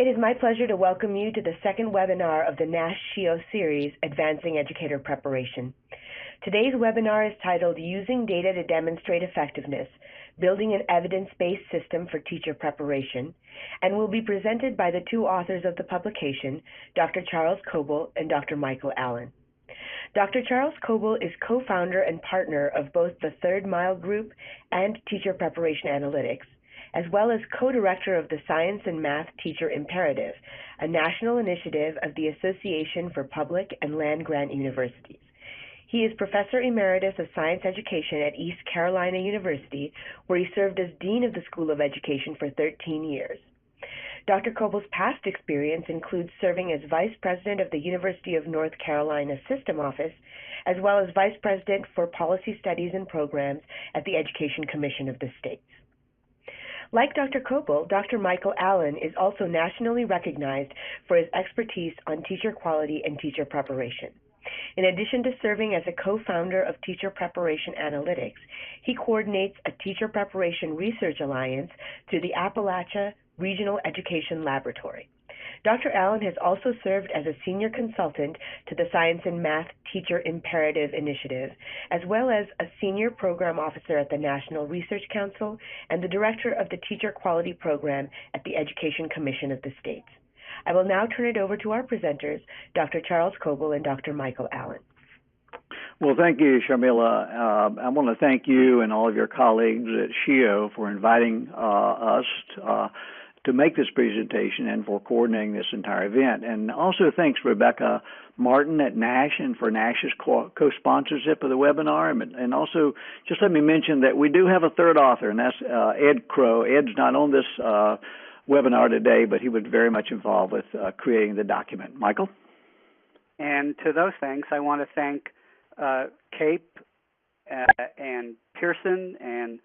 It is my pleasure to welcome you to the second webinar of the NASH SHEEO series, Advancing Educator Preparation. Today's webinar is titled Using Data to Demonstrate Effectiveness, Building an Evidence-Based System for Teacher Preparation, and will be presented by the two authors of the publication, Dr. Charles Coble and Dr. Michael Allen. Dr. Charles Coble is co-founder and partner of both the Third Mile Group and Teacher Preparation Analytics, as well as co-director of the Science and Math Teacher Imperative, a national initiative of the Association for Public and Land-Grant Universities. He is Professor Emeritus of Science Education at East Carolina University, where he served as Dean of the School of Education for 13 years. Dr. Coble's past experience includes serving as Vice President of the University of North Carolina System Office, as well as Vice President for Policy Studies and Programs at the Education Commission of the States. Like Dr. Coble, Dr. Michael Allen is also nationally recognized for his expertise on teacher quality and teacher preparation. In addition to serving as a co-founder of Teacher Preparation Analytics, he coordinates a Teacher Preparation Research Alliance through the Appalachia Regional Education Laboratory. Dr. Allen has also served as a senior consultant to the Science and Math Teacher Imperative Initiative, as well as a senior program officer at the National Research Council and the director of the Teacher Quality Program at the Education Commission of the States. I will now turn it over to our presenters, Dr. Charles Coble and Dr. Michael Allen. Well, thank you, Sharmila. I want to thank you and all of your colleagues at SHEEO for inviting us to make this presentation and for coordinating this entire event. And also thanks Rebecca Martin at NASH and for NASH's co-sponsorship of the webinar. And also just let me mention that we do have a third author, and that's Ed Crow. Ed's not on this webinar today, but he was very much involved with creating the document. Michael? And to those things, I want to thank CAPE and Pearson and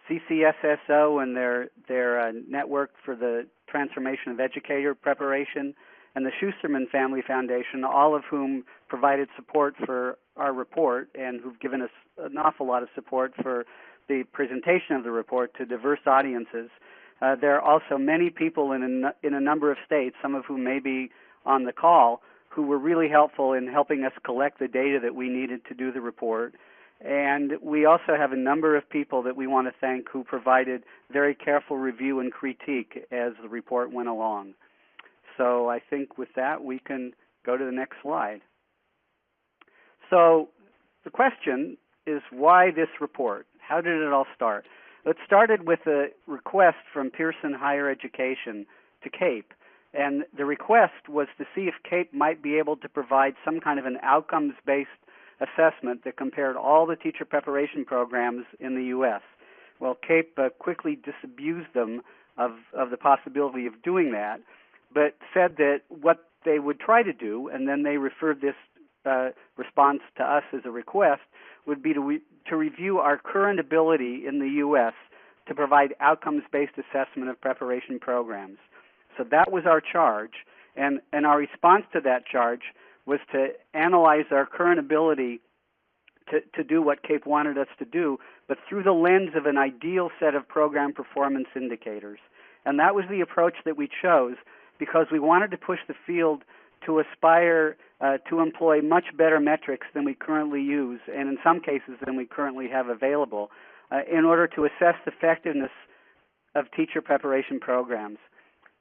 CCSSO and their network for the transformation of educator preparation, and the Schusterman Family Foundation, all of whom provided support for our report and who've given us an awful lot of support for the presentation of the report to diverse audiences. There are also many people in a number of states, some of whom may be on the call, who were really helpful in helping us collect the data that we needed to do the report. And we also have a number of people that we want to thank who provided very careful review and critique as the report went along. So I think with that, we can go to the next slide. So the question is, why this report? How did it all start? It started with a request from Pearson Higher Education to CAPE. And the request was to see if CAPE might be able to provide some kind of an outcomes-based assessment that compared all the teacher preparation programs in the U.S. Well, CAPE quickly disabused them of the possibility of doing that, but said that what they would try to do, and then they referred this response to us as a request, would be to review our current ability in the U.S. to provide outcomes-based assessment of preparation programs. So that was our charge, and our response to that charge was to analyze our current ability to do what CAPE wanted us to do, but through the lens of an ideal set of program performance indicators. And that was the approach that we chose because we wanted to push the field to aspire to employ much better metrics than we currently use, and in some cases than we currently have available, in order to assess the effectiveness of teacher preparation programs.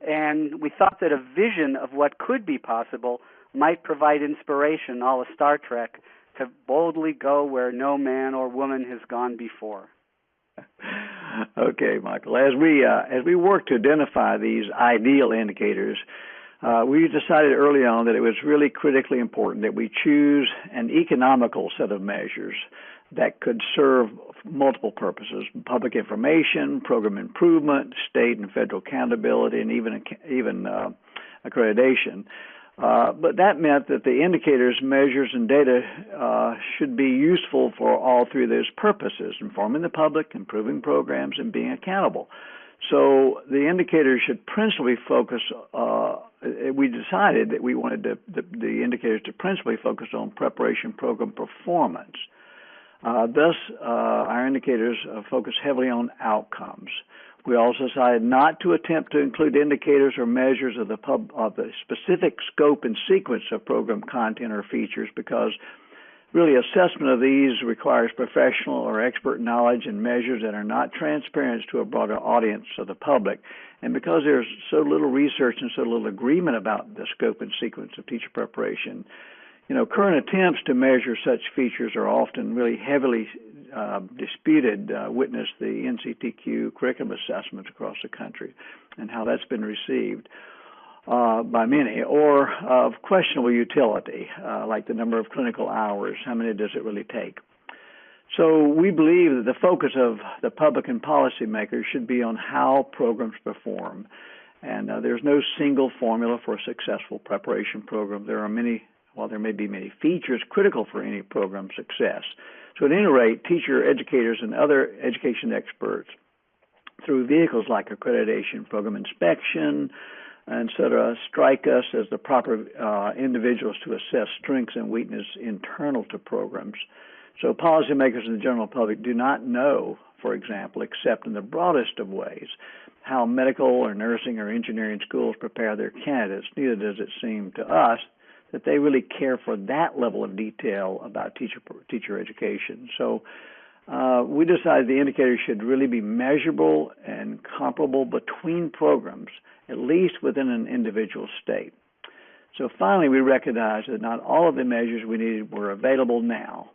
And we thought that a vision of what could be possible might provide inspiration, a la Star Trek, to boldly go where no man or woman has gone before. Okay, Michael. As we work to identify these ideal indicators, we decided early on that it was really critically important that we choose an economical set of measures that could serve multiple purposes: public information, program improvement, state and federal accountability, and even accreditation. But that meant that the indicators, measures, and data should be useful for all three of those purposes: informing the public, improving programs, and being accountable. So the indicators should principally focus, we decided that we wanted the indicators to principally focus on preparation program performance. Thus, our indicators focus heavily on outcomes. We also decided not to attempt to include indicators or measures of the specific scope and sequence of program content or features, because really assessment of these requires professional or expert knowledge and measures that are not transparent to a broader audience of the public. And because there's so little research and so little agreement about the scope and sequence of teacher preparation, current attempts to measure such features are often really heavily disputed. Witness the NCTQ curriculum assessments across the country and how that's been received by many, or of questionable utility, like the number of clinical hours, how many does it really take? So we believe that the focus of the public and policymakers should be on how programs perform. And there's no single formula for a successful preparation program. There may be many features critical for any program success. So at any rate, teacher educators and other education experts, through vehicles like accreditation, program inspection, etc., strike us as the proper individuals to assess strengths and weaknesses internal to programs. So policymakers and the general public do not know, for example, except in the broadest of ways, how medical or nursing or engineering schools prepare their candidates. Neither does it seem to us that they really care for that level of detail about teacher education. So we decided the indicators should really be measurable and comparable between programs, at least within an individual state. So finally, we recognized that not all of the measures we needed were available now.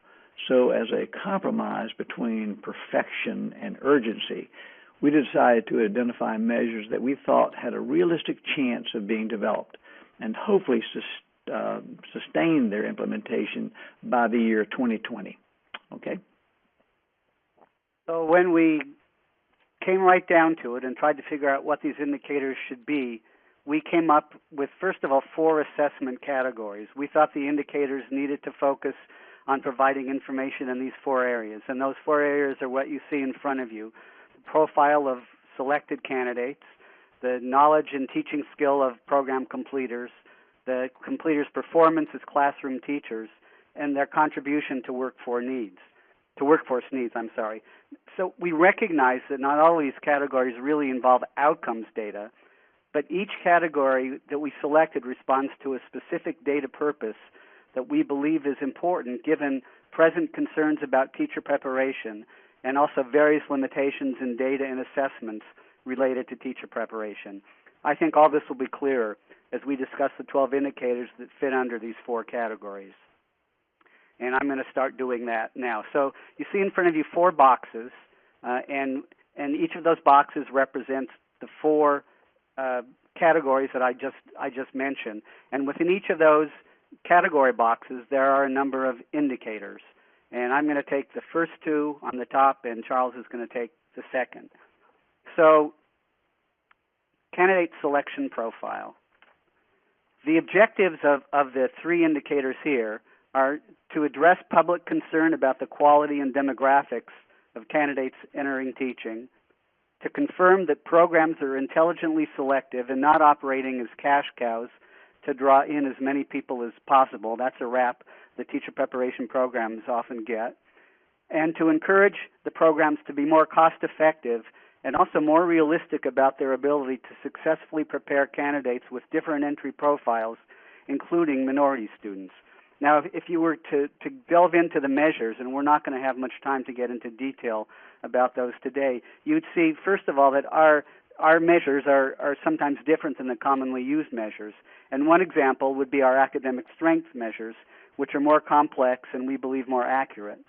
So as a compromise between perfection and urgency, we decided to identify measures that we thought had a realistic chance of being developed and hopefully sustain their implementation by the year 2020. Okay? So when we came right down to it and tried to figure out what these indicators should be, we came up with, first of all, 4 assessment categories. We thought the indicators needed to focus on providing information in these 4 areas. And those 4 areas are what you see in front of you: the profile of selected candidates, the knowledge and teaching skill of program completers, the completers' performance as classroom teachers, and their contribution to workforce needs. So we recognize that not all of these categories really involve outcomes data, but each category that we selected responds to a specific data purpose that we believe is important given present concerns about teacher preparation and also various limitations in data and assessments related to teacher preparation. I think all this will be clearer as we discuss the 12 indicators that fit under these 4 categories. And I'm going to start doing that now. So you see in front of you 4 boxes, and each of those boxes represents the 4 categories that I just mentioned. And within each of those category boxes, there are a number of indicators. And I'm going to take the first 2 on the top, and Charles is going to take the second. So, candidate selection profile. The objectives of the 3 indicators here are to address public concern about the quality and demographics of candidates entering teaching, to confirm that programs are intelligently selective and not operating as cash cows to draw in as many people as possible. That's a rap the teacher preparation programs often get. And to encourage the programs to be more cost-effective and also more realistic about their ability to successfully prepare candidates with different entry profiles, including minority students. Now, if you were to delve into the measures, and we're not going to have much time to get into detail about those today, you'd see, first of all, that our measures are sometimes different than the commonly used measures. And one example would be our academic strength measures, which are more complex and we believe more accurate.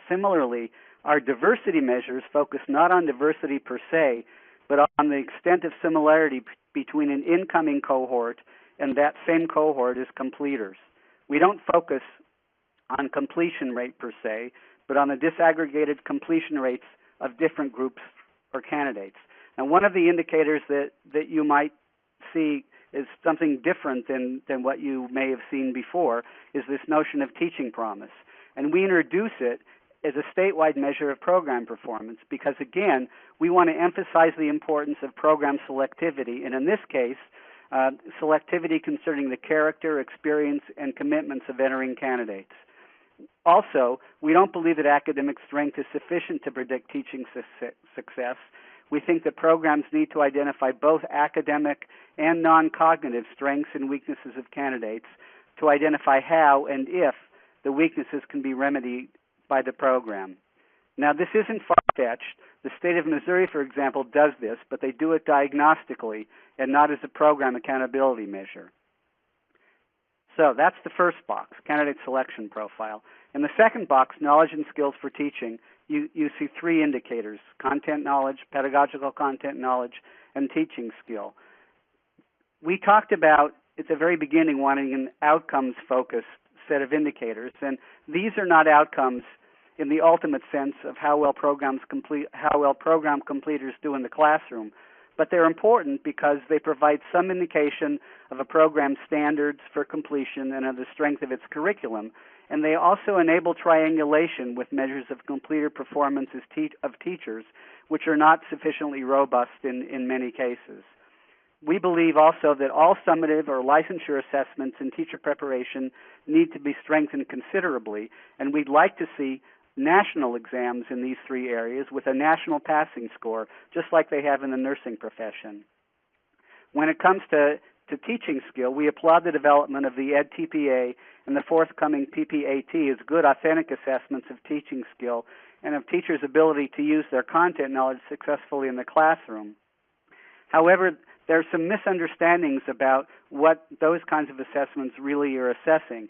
Similarly, our diversity measures focus not on diversity per se, but on the extent of similarity between an incoming cohort and that same cohort as completers. We don't focus on completion rate per se, but on the disaggregated completion rates of different groups or candidates. And one of the indicators that you might see is something different than what you may have seen before, is this notion of teaching promise. And we introduce it as a statewide measure of program performance because, again, we want to emphasize the importance of program selectivity, and in this case, selectivity concerning the character, experience, and commitments of entering candidates. Also, we don't believe that academic strength is sufficient to predict teaching success. we think that programs need to identify both academic and non-cognitive strengths and weaknesses of candidates to identify how and if the weaknesses can be remedied by the program. Now, this isn't far-fetched. The state of Missouri, for example, does this, but they do it diagnostically and not as a program accountability measure. So that's the first box, candidate selection profile. In the second box, knowledge and skills for teaching, you see three indicators: content knowledge, pedagogical content knowledge, and teaching skill. We talked about, at the very beginning, wanting an outcomes-focused set of indicators, and these are not outcomes in the ultimate sense of how well program completers do in the classroom, but they're important because they provide some indication of a program's standards for completion and of the strength of its curriculum, and they also enable triangulation with measures of completer performance of teachers, which are not sufficiently robust in many cases. We believe also that all summative or licensure assessments in teacher preparation need to be strengthened considerably, and we'd like to see national exams in these three areas with a national passing score, just like they have in the nursing profession. When it comes to teaching skill, we applaud the development of the EdTPA and the forthcoming PPAT as good, authentic assessments of teaching skill and of teachers' ability to use their content knowledge successfully in the classroom. However, there are some misunderstandings about what those kinds of assessments really are assessing.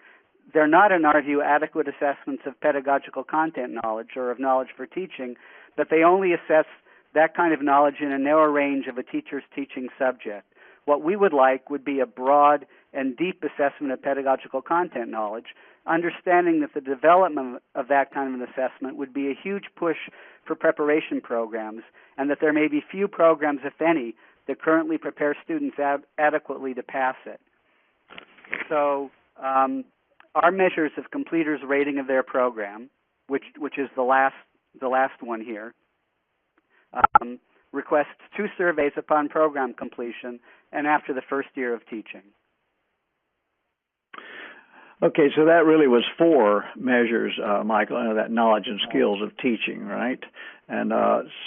They're not, in our view, adequate assessments of pedagogical content knowledge or of knowledge for teaching, but they only assess that kind of knowledge in a narrow range of a teacher's teaching subject. What we would like would be a broad and deep assessment of pedagogical content knowledge, understanding that the development of that kind of an assessment would be a huge push for preparation programs, and that there may be few programs, if any, that currently prepare students adequately to pass it. So our measures of completers' rating of their program, which is the last one here, requests 2 surveys upon program completion and after the first year of teaching. Okay, so that really was 4 measures, Michael, that knowledge and skills of teaching, right? And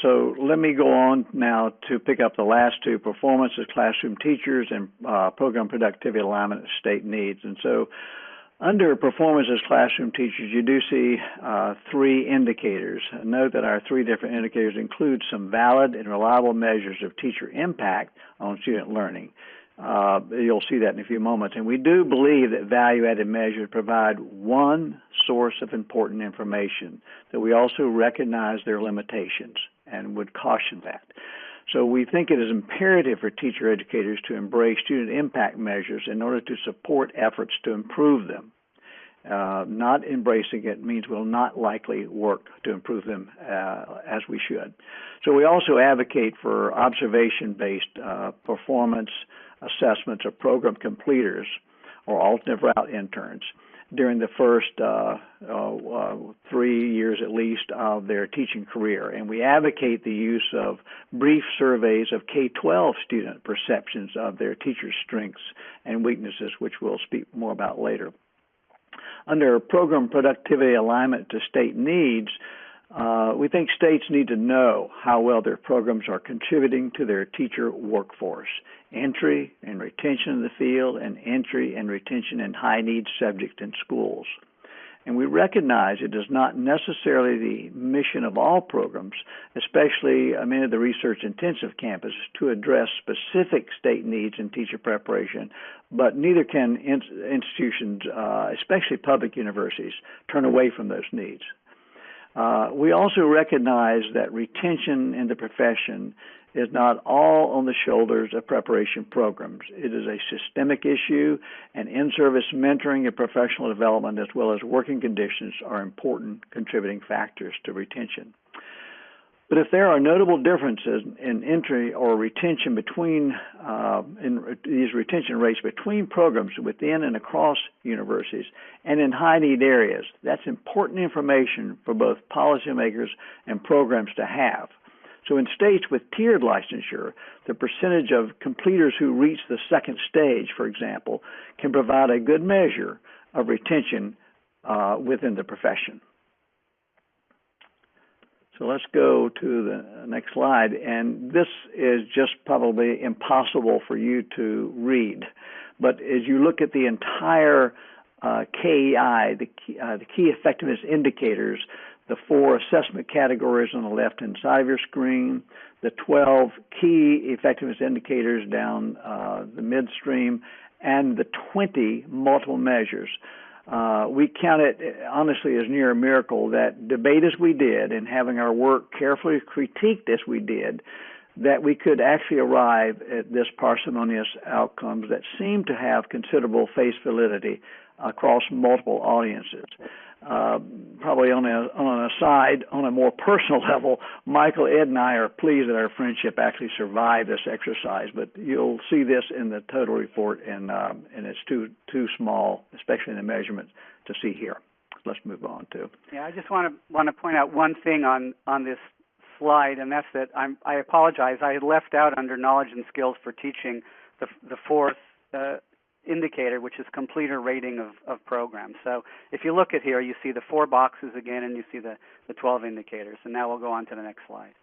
so let me go on now to pick up the last 2, performance as classroom teachers and program productivity alignment of state needs. And so under performance as classroom teachers, you do see 3 indicators. Note that our 3 different indicators include some valid and reliable measures of teacher impact on student learning. You'll see that in a few moments. And we do believe that value-added measures provide one source of important information, that we also recognize their limitations and would caution that. So we think it is imperative for teacher educators to embrace student impact measures in order to support efforts to improve them. Not embracing it means we'll not likely work to improve them as we should. So we also advocate for observation-based performance assessments of program completers or alternate route interns during the first 3 years at least of their teaching career. And we advocate the use of brief surveys of K-12 student perceptions of their teachers' strengths and weaknesses, which we'll speak more about later. Under program productivity alignment to state needs, we think states need to know how well their programs are contributing to their teacher workforce, entry and retention in the field, and entry and retention in high-need subjects in schools. And we recognize it is not necessarily the mission of all programs, especially many of the research-intensive campuses, to address specific state needs in teacher preparation, but neither can institutions, especially public universities, turn away from those needs. We also recognize that retention in the profession is not all on the shoulders of preparation programs. It is a systemic issue, and in-service mentoring and professional development as well as working conditions are important contributing factors to retention. But if there are notable differences in entry or retention between these retention rates between programs within and across universities and in high-need areas, that's important information for both policymakers and programs to have. So in states with tiered licensure, the percentage of completers who reach the second stage, for example, can provide a good measure of retention within the profession. So let's go to the next slide. And this is just probably impossible for you to read. But as you look at the entire KEI, the key effectiveness indicators, the 4 assessment categories on the left-hand side of your screen, the 12 key effectiveness indicators down the midstream, and the 20 multiple measures. We count it, honestly, as near a miracle that debate as we did and having our work carefully critiqued as we did, that we could actually arrive at this parsimonious outcomes that seem to have considerable face validity across multiple audiences. Probably on an aside, on a more personal level, Michael, Ed, and I are pleased that our friendship actually survived this exercise, but you'll see this in the total report, and it's too small, especially in the measurements, to see here. Let's move on to. Yeah, I just want to point out one thing on this slide, and that's that I apologize. I had left out under knowledge and skills for teaching the fourth indicator, which is completer rating of programs. So if you look at here, you see the 4 boxes again, and you see the 12 indicators. And now we'll go on to the next slide.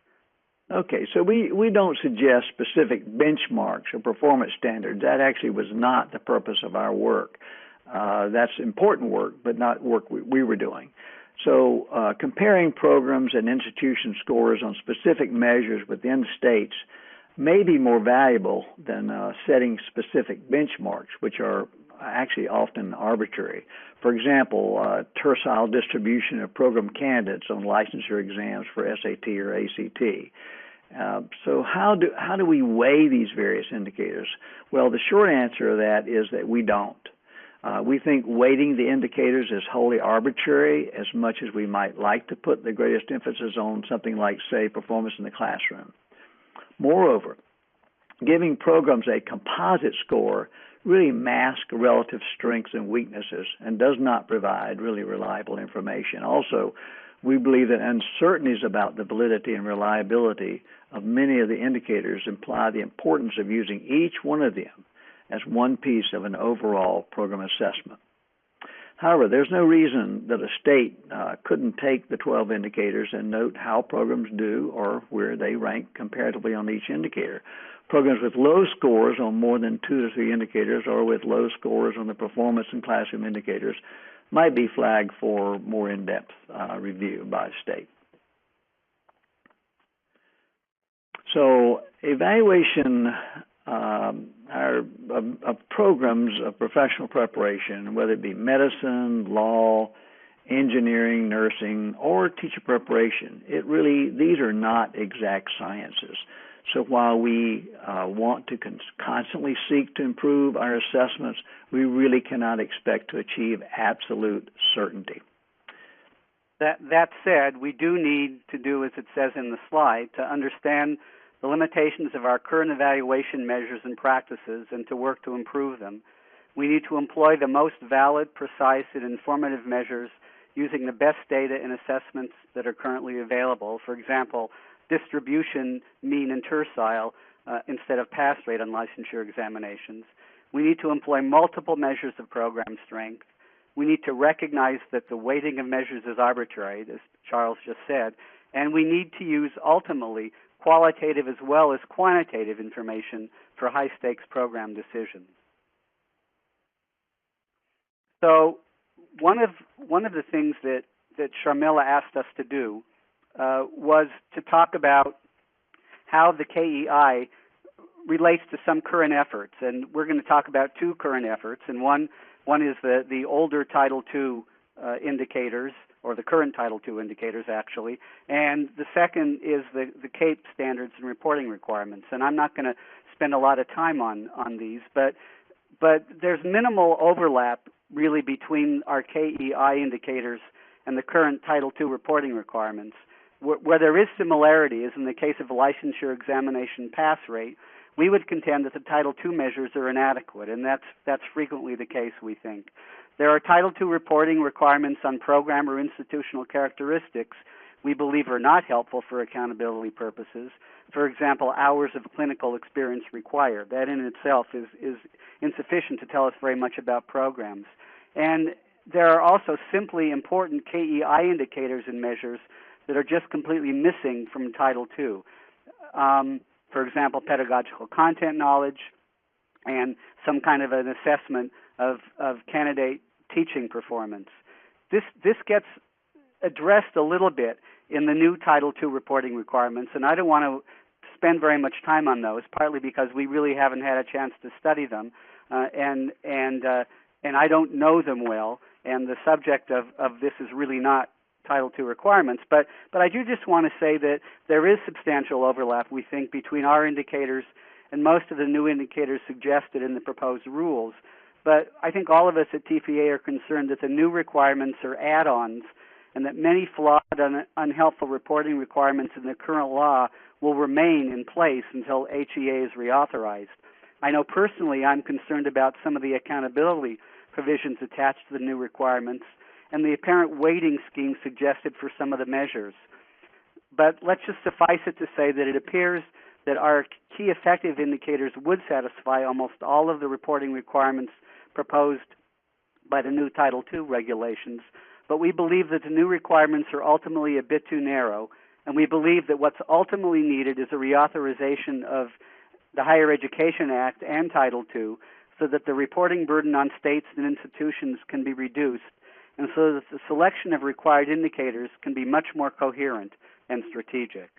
Okay, so we don't suggest specific benchmarks or performance standards. That actually was not the purpose of our work. That's important work, but not work we were doing. So comparing programs and institution scores on specific measures within states may be more valuable than setting specific benchmarks, which are actually often arbitrary. For example, tercile distribution of program candidates on licensure exams for SAT or ACT. So how do we weigh these various indicators? Well, the short answer to that is that we don't. We think weighting the indicators is wholly arbitrary, as much as we might like to put the greatest emphasis on something like, say, performance in the classroom. Moreover, giving programs a composite score really masks relative strengths and weaknesses and does not provide really reliable information. Also, we believe that uncertainties about the validity and reliability of many of the indicators imply the importance of using each one of them as one piece of an overall program assessment. However, there's no reason that a state couldn't take the 12 indicators and note how programs do or where they rank comparatively on each indicator. Programs with low scores on more than 2 to 3 indicators or with low scores on the performance and classroom indicators might be flagged for more in-depth review by a state. So evaluation of programs of professional preparation, whether it be medicine, law, engineering, nursing, or teacher preparation, these are not exact sciences. So while we want to constantly seek to improve our assessments, we really cannot expect to achieve absolute certainty. That said, we do need to do, as it says in the slide, to understand the limitations of our current evaluation measures and practices and to work to improve them. We need to employ the most valid, precise, and informative measures using the best data and assessments that are currently available. For example, distribution, mean, and tercile instead of pass rate on licensure examinations. We need to employ multiple measures of program strength. We need to recognize that the weighting of measures is arbitrary, as Charles just said, and we need to use, ultimately, qualitative as well as quantitative information for high-stakes program decisions. So one of the things that Sharmila asked us to do was to talk about how the KEI relates to some current efforts, and we're going to talk about 2 current efforts, and one is the older Title II indicators, or the current Title II indicators, actually, and the second is the CAPE standards and reporting requirements. And I'm not going to spend a lot of time on these, but there's minimal overlap, really, between our KEI indicators and the current Title II reporting requirements. Where there is similarity is in the case of a licensure examination pass rate. We would contend that the Title II measures are inadequate, and that's frequently the case, we think. There are Title II reporting requirements on program or institutional characteristics we believe are not helpful for accountability purposes. For example, hours of clinical experience required. That in itself is insufficient to tell us very much about programs. And there are also simply important KEI indicators and measures that are just completely missing from Title II. For example, pedagogical content knowledge and some kind of an assessment of candidate teaching performance. This gets addressed a little bit in the new Title II reporting requirements, and I don't want to spend very much time on those, partly because we really haven't had a chance to study them, and I don't know them well, and the subject of this is really not Title II requirements. But I do just want to say that there is substantial overlap, we think, between our indicators and most of the new indicators suggested in the proposed rules. But I think all of us at TPA are concerned that the new requirements are add-ons and that many flawed and unhelpful reporting requirements in the current law will remain in place until HEA is reauthorized. I know personally I'm concerned about some of the accountability provisions attached to the new requirements and the apparent weighting scheme suggested for some of the measures. But let's just suffice it to say that it appears that our key effective indicators would satisfy almost all of the reporting requirements proposed by the new Title II regulations, but we believe that the new requirements are ultimately a bit too narrow, and we believe that what's ultimately needed is a reauthorization of the Higher Education Act and Title II so that the reporting burden on states and institutions can be reduced, and so that the selection of required indicators can be much more coherent and strategic.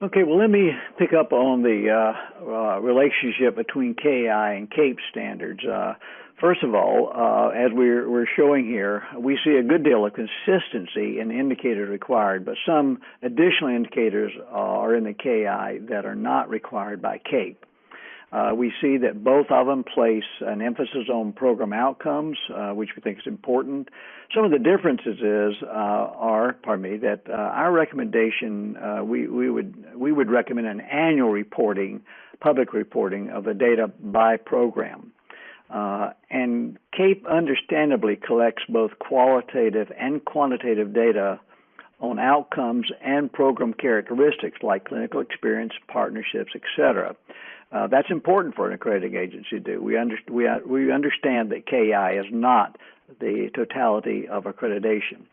Okay, well, let me pick up on the relationship between KI and CAPE standards. First of all, as we're showing here, we see a good deal of consistency in indicators required, but some additional indicators are in the KI that are not required by CAPE. We see that both of them place an emphasis on program outcomes, which we think is important. Some of the differences are that our recommendation, we would recommend an annual reporting, public reporting of the data by program. And CAPE understandably collects both qualitative and quantitative data on outcomes and program characteristics like clinical experience, partnerships, etc. That's important for an accrediting agency to do. We understand that KI is not the totality of accreditation.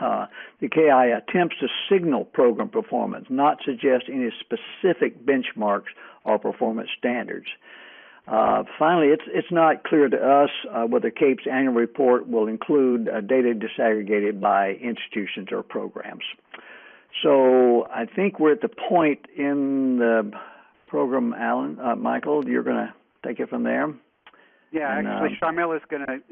The KI attempts to signal program performance, not suggest any specific benchmarks or performance standards. Finally, it's not clear to us whether CAPE's annual report will include data disaggregated by institutions or programs. So I think we're at the point in the program, Alan. Michael, you're going to take it from there. Yeah, and, actually, Sharmila is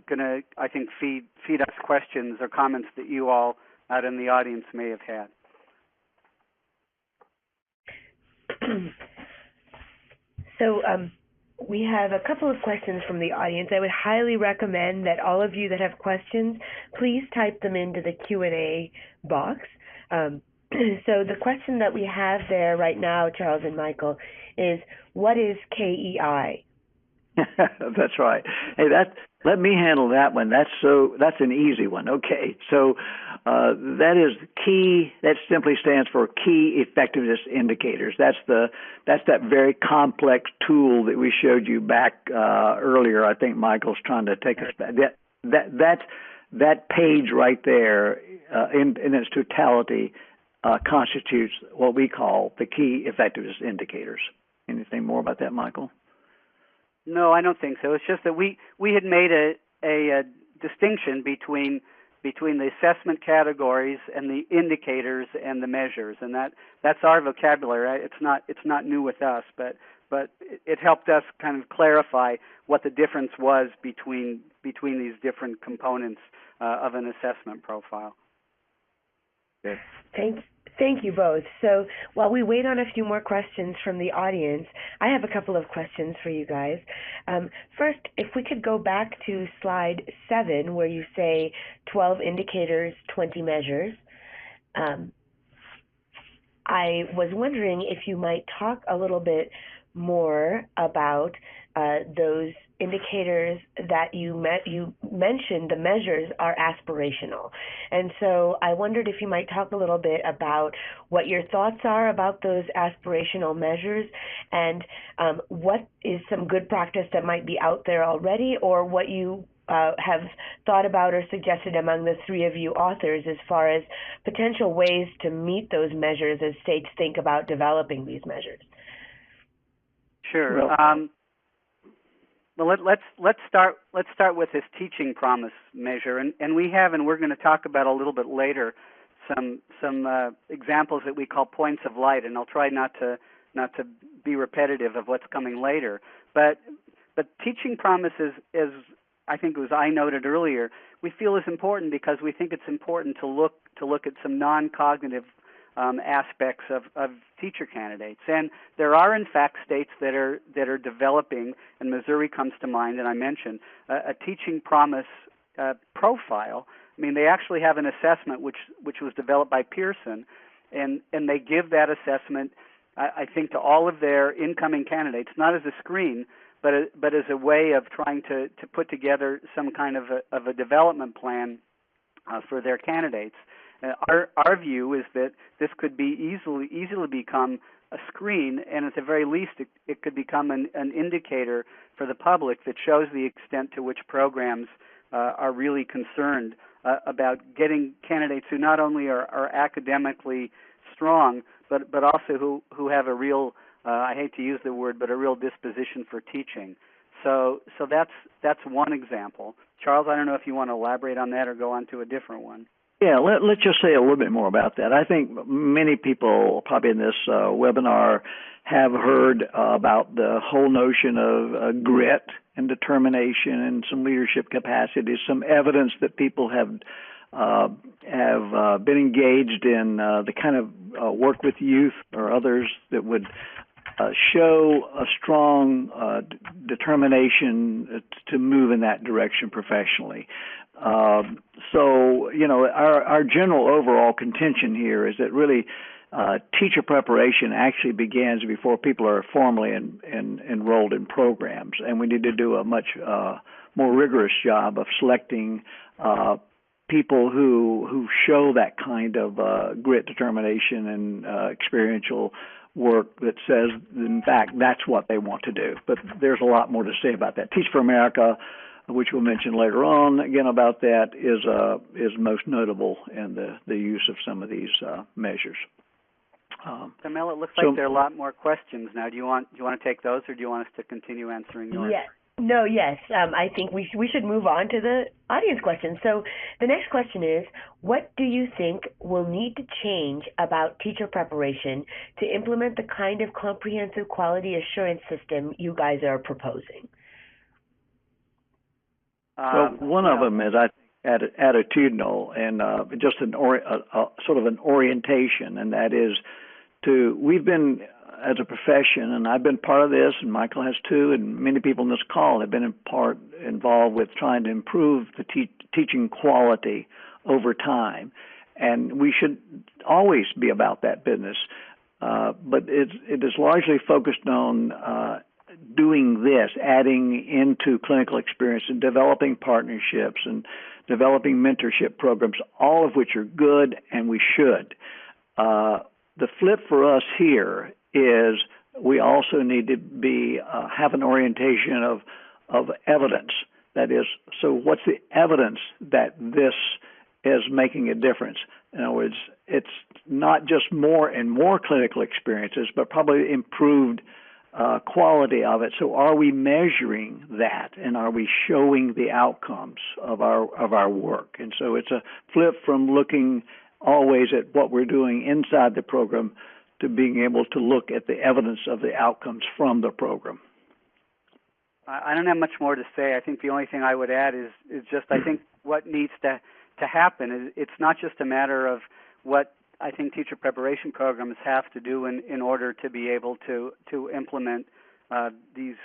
gonna I think feed us questions or comments that you all out in the audience may have had. So we have a couple of questions from the audience. I would highly recommend that all of you that have questions, please type them into the Q&A box. So the question that we have there right now, Charles and Michael, is what is KEI? That's right. Hey, let me handle that one. That's an easy one. Okay, so that is key. That simply stands for Key Effectiveness Indicators. That's that very complex tool that we showed you back earlier. I think Michael's trying to take us back. That page right there, in its totality, constitutes what we call the Key Effectiveness Indicators. Anything more about that, Michael? No, I don't think so. It's just that we had made a distinction between the assessment categories and the indicators and the measures, and that's our vocabulary. It's not new with us, but it helped us kind of clarify what the difference was between these different components of an assessment profile. Good. Thank you both. So while we wait on a few more questions from the audience, I have a couple of questions for you guys. First, if we could go back to slide 7 where you say 12 indicators, 20 measures. I was wondering if you might talk a little bit more about those indicators that you mentioned. The measures are aspirational, and so I wondered if you might talk a little bit about what your thoughts are about those aspirational measures, and what is some good practice that might be out there already, or what you have thought about or suggested among the three of you authors as far as potential ways to meet those measures as states think about developing these measures? Sure. Well, let's start with this teaching promise measure, and we're going to talk about a little bit later some examples that we call points of light, and I'll try not to be repetitive of what's coming later. But teaching promise is I think as I noted earlier, we feel is important because we think it's important to look at some non-cognitive aspects of teacher candidates. And there are, in fact, states that are developing, and Missouri comes to mind, and I mentioned, a teaching promise profile. I mean, they actually have an assessment which was developed by Pearson, and they give that assessment, I think, to all of their incoming candidates, not as a screen, but as a way of trying to put together some kind of a development plan for their candidates. Our view is that this could be easily become a screen, and at the very least, it could become an indicator for the public that shows the extent to which programs are really concerned about getting candidates who not only are academically strong, but also who have a real, I hate to use the word, but a real disposition for teaching. So that's one example. Charles, I don't know if you want to elaborate on that or go on to a different one. Yeah, let's just say a little bit more about that. I think many people probably in this webinar have heard about the whole notion of grit and determination and some leadership capacities, some evidence that people have been engaged in the kind of work with youth or others that would show a strong determination to move in that direction professionally. So, our general overall contention here is that really teacher preparation actually begins before people are formally enrolled in programs, and we need to do a much more rigorous job of selecting people who show that kind of grit, determination, and experiential work that says, in fact, that's what they want to do. But there's a lot more to say about that. Teach for America, which we'll mention later on, again about that, is most notable in the use of some of these measures. Camilla, it looks like there are a lot more questions now. Do you want to take those, or do you want us to continue answering yours? Yes. No, yes. I think we should move on to the audience questions. So the next question is, what do you think will need to change about teacher preparation to implement the kind of comprehensive quality assurance system you guys are proposing? Well, one of them is, I think, attitudinal and just sort of an orientation, and that is we've been, as a profession, and I've been part of this, and Michael has too, and many people in this call have been involved with trying to improve the teaching quality over time, and we should always be about that business. But it is largely focused on doing this, adding into clinical experience and developing partnerships and developing mentorship programs, all of which are good and we should. The flip for us here is we also need to have an orientation of evidence. That is, so what's the evidence that this is making a difference? In other words, it's not just more and more clinical experiences, but probably improved quality of it. So are we measuring that, and are we showing the outcomes of our work? And so it's a flip from looking always at what we're doing inside the program to being able to look at the evidence of the outcomes from the program. I don't have much more to say. I think the only thing I would add is just I think what needs to happen is it's not just a matter of what I think teacher preparation programs have to do in order to be able to implement these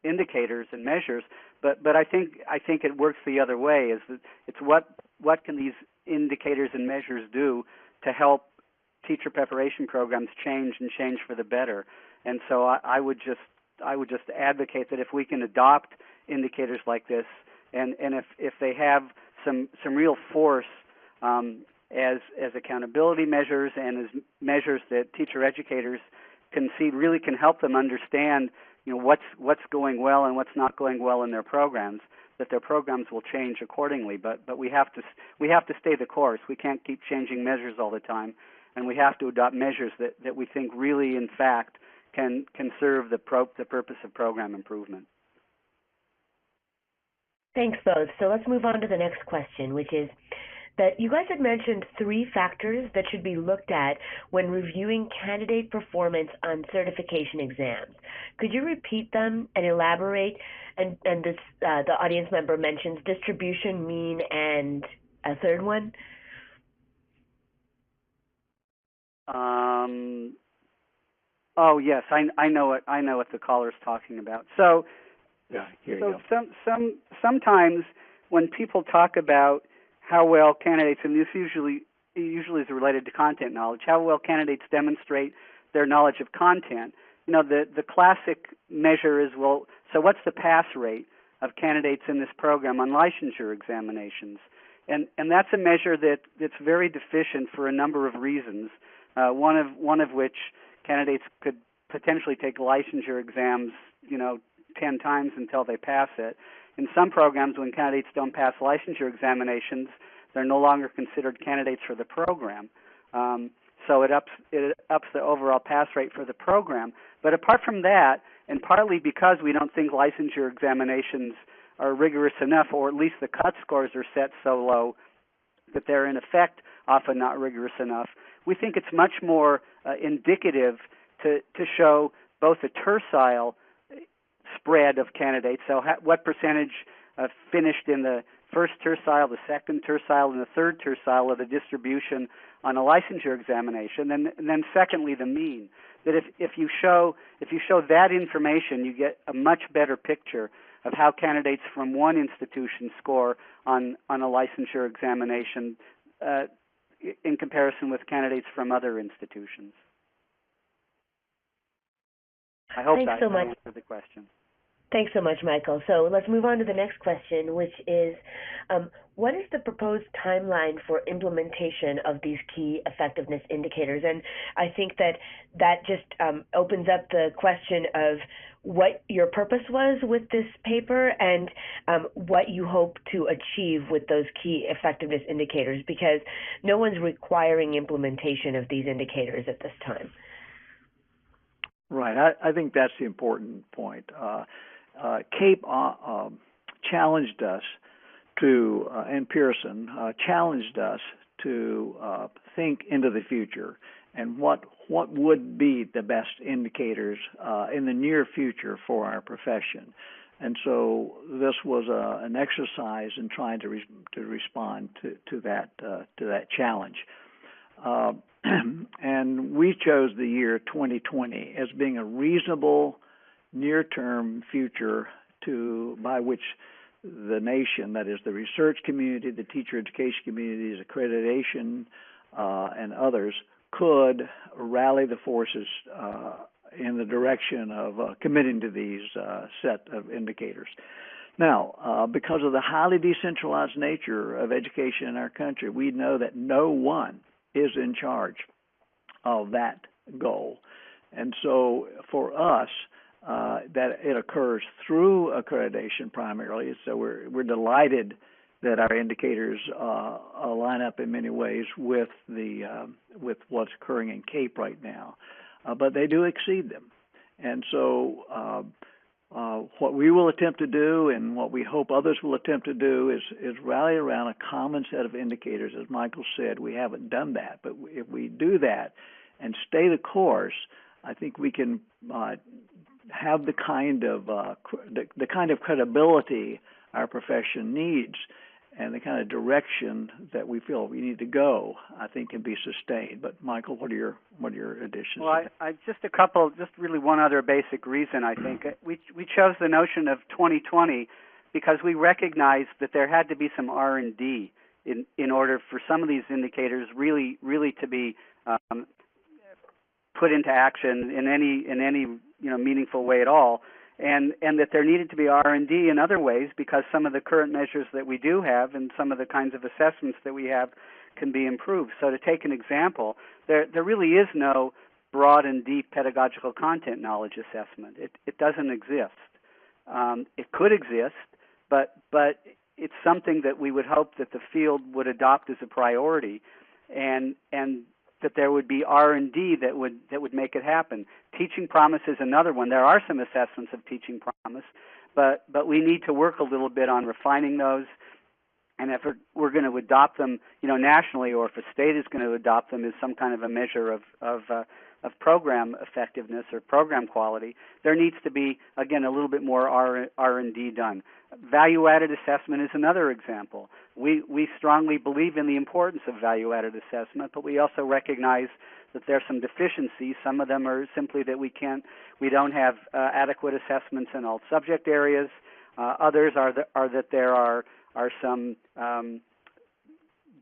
indicators and measures, but I think it works the other way. Is that it's what can these indicators and measures do to help teacher preparation programs change for the better. And so I would just advocate that if we can adopt indicators like this, and if they have some real force as accountability measures and as measures that teacher educators can see really can help them understand what's going well and what's not going well in their programs, that their programs will change accordingly. But we have to stay the course. We can't keep changing measures all the time, and we have to adopt measures that we think really, in fact, can serve the purpose of program improvement. Thanks, both. So let's move on to the next question, which is that you guys had mentioned 3 factors that should be looked at when reviewing candidate performance on certification exams. Could you repeat them and elaborate? And this the audience member mentions distribution, mean, and a third one. Oh yes, I know what the caller's talking about. So sometimes when people talk about how well candidates, and this usually is related to content knowledge, how well candidates demonstrate their knowledge of content. The classic measure is, well, so what's the pass rate of candidates in this program on licensure examinations? And that's a measure that's very deficient for a number of reasons. One of which, candidates could potentially take licensure exams, 10 times until they pass it. In some programs, when candidates don't pass licensure examinations, they're no longer considered candidates for the program. So it ups the overall pass rate for the program. But apart from that, and partly because we don't think licensure examinations are rigorous enough, or at least the cut scores are set so low that they're in effect often not rigorous enough, we think it's much more indicative to show both a tercile spread of candidates, so what percentage finished in the first tercile, the second tercile, and the third tercile of the distribution on a licensure examination, and then secondly the mean. That if you show that information, you get a much better picture of how candidates from one institution score on a licensure examination in comparison with candidates from other institutions. I hope that answered the question. Thanks so much, Michael. So let's move on to the next question, which is, what is the proposed timeline for implementation of these key effectiveness indicators? And I think that just opens up the question of what your purpose was with this paper and what you hope to achieve with those key effectiveness indicators, because no one's requiring implementation of these indicators at this time. Right. I think that's the important point. CAPE challenged us to, and Pearson challenged us to think into the future and what would be the best indicators in the near future for our profession. And so this was an exercise in trying to respond to that challenge. And we chose the year 2020 as being a reasonable near-term future by which the nation, that is the research community, the teacher education communities, accreditation, and others, could rally the forces in the direction of committing to these set of indicators. Now, because of the highly decentralized nature of education in our country, we know that no one is in charge of that goal. And so for us, that it occurs through accreditation primarily. So we're delighted that our indicators line up in many ways with what's occurring in CAPE right now, but they do exceed them. And so what we will attempt to do, and what we hope others will attempt to do, is rally around a common set of indicators. As Michael said, we haven't done that, but if we do that and stay the course, I think we can have the kind of credibility our profession needs, and the kind of direction that we feel we need to go, I think, can be sustained. But Michael, what are your additions? Well, I just really one other basic reason. I think we chose the notion of 2020 because we recognized that there had to be some R&D in order for some of these indicators really to be put into action in any meaningful way at all, and that there needed to be R&D in other ways because some of the current measures that we do have and some of the kinds of assessments that we have can be improved. So to take an example, there really is no broad and deep pedagogical content knowledge assessment. It doesn't exist. It could exist, but it's something that we would hope that the field would adopt as a priority, and that there would be R&D that would make it happen. Teaching promise is another one. There are some assessments of teaching promise, but we need to work a little bit on refining those. And if we're going to adopt them, nationally, or if a state is going to adopt them as some kind of a measure of program effectiveness or program quality, there needs to be, again, a little bit more R&D done. Value-added assessment is another example. We strongly believe in the importance of value-added assessment, but we also recognize that there are some deficiencies. Some of them are simply that we don't have adequate assessments in all subject areas. Others are that there are some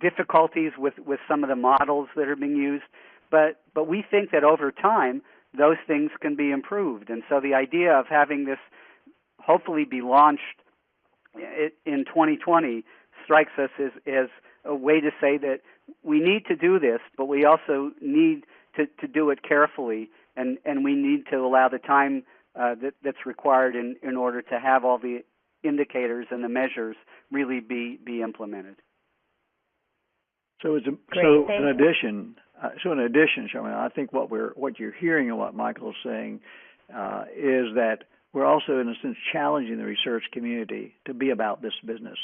difficulties with some of the models that are being used. But we think that over time, those things can be improved. And so the idea of having this hopefully be launched in 2020 strikes us as a way to say that we need to do this, but we also need to do it carefully, and we need to allow the time that's required in order to have all the indicators and the measures really be implemented. So in addition, Sherman, I think what you're hearing and what Michael's saying is that we're also, in a sense, challenging the research community to be about this business.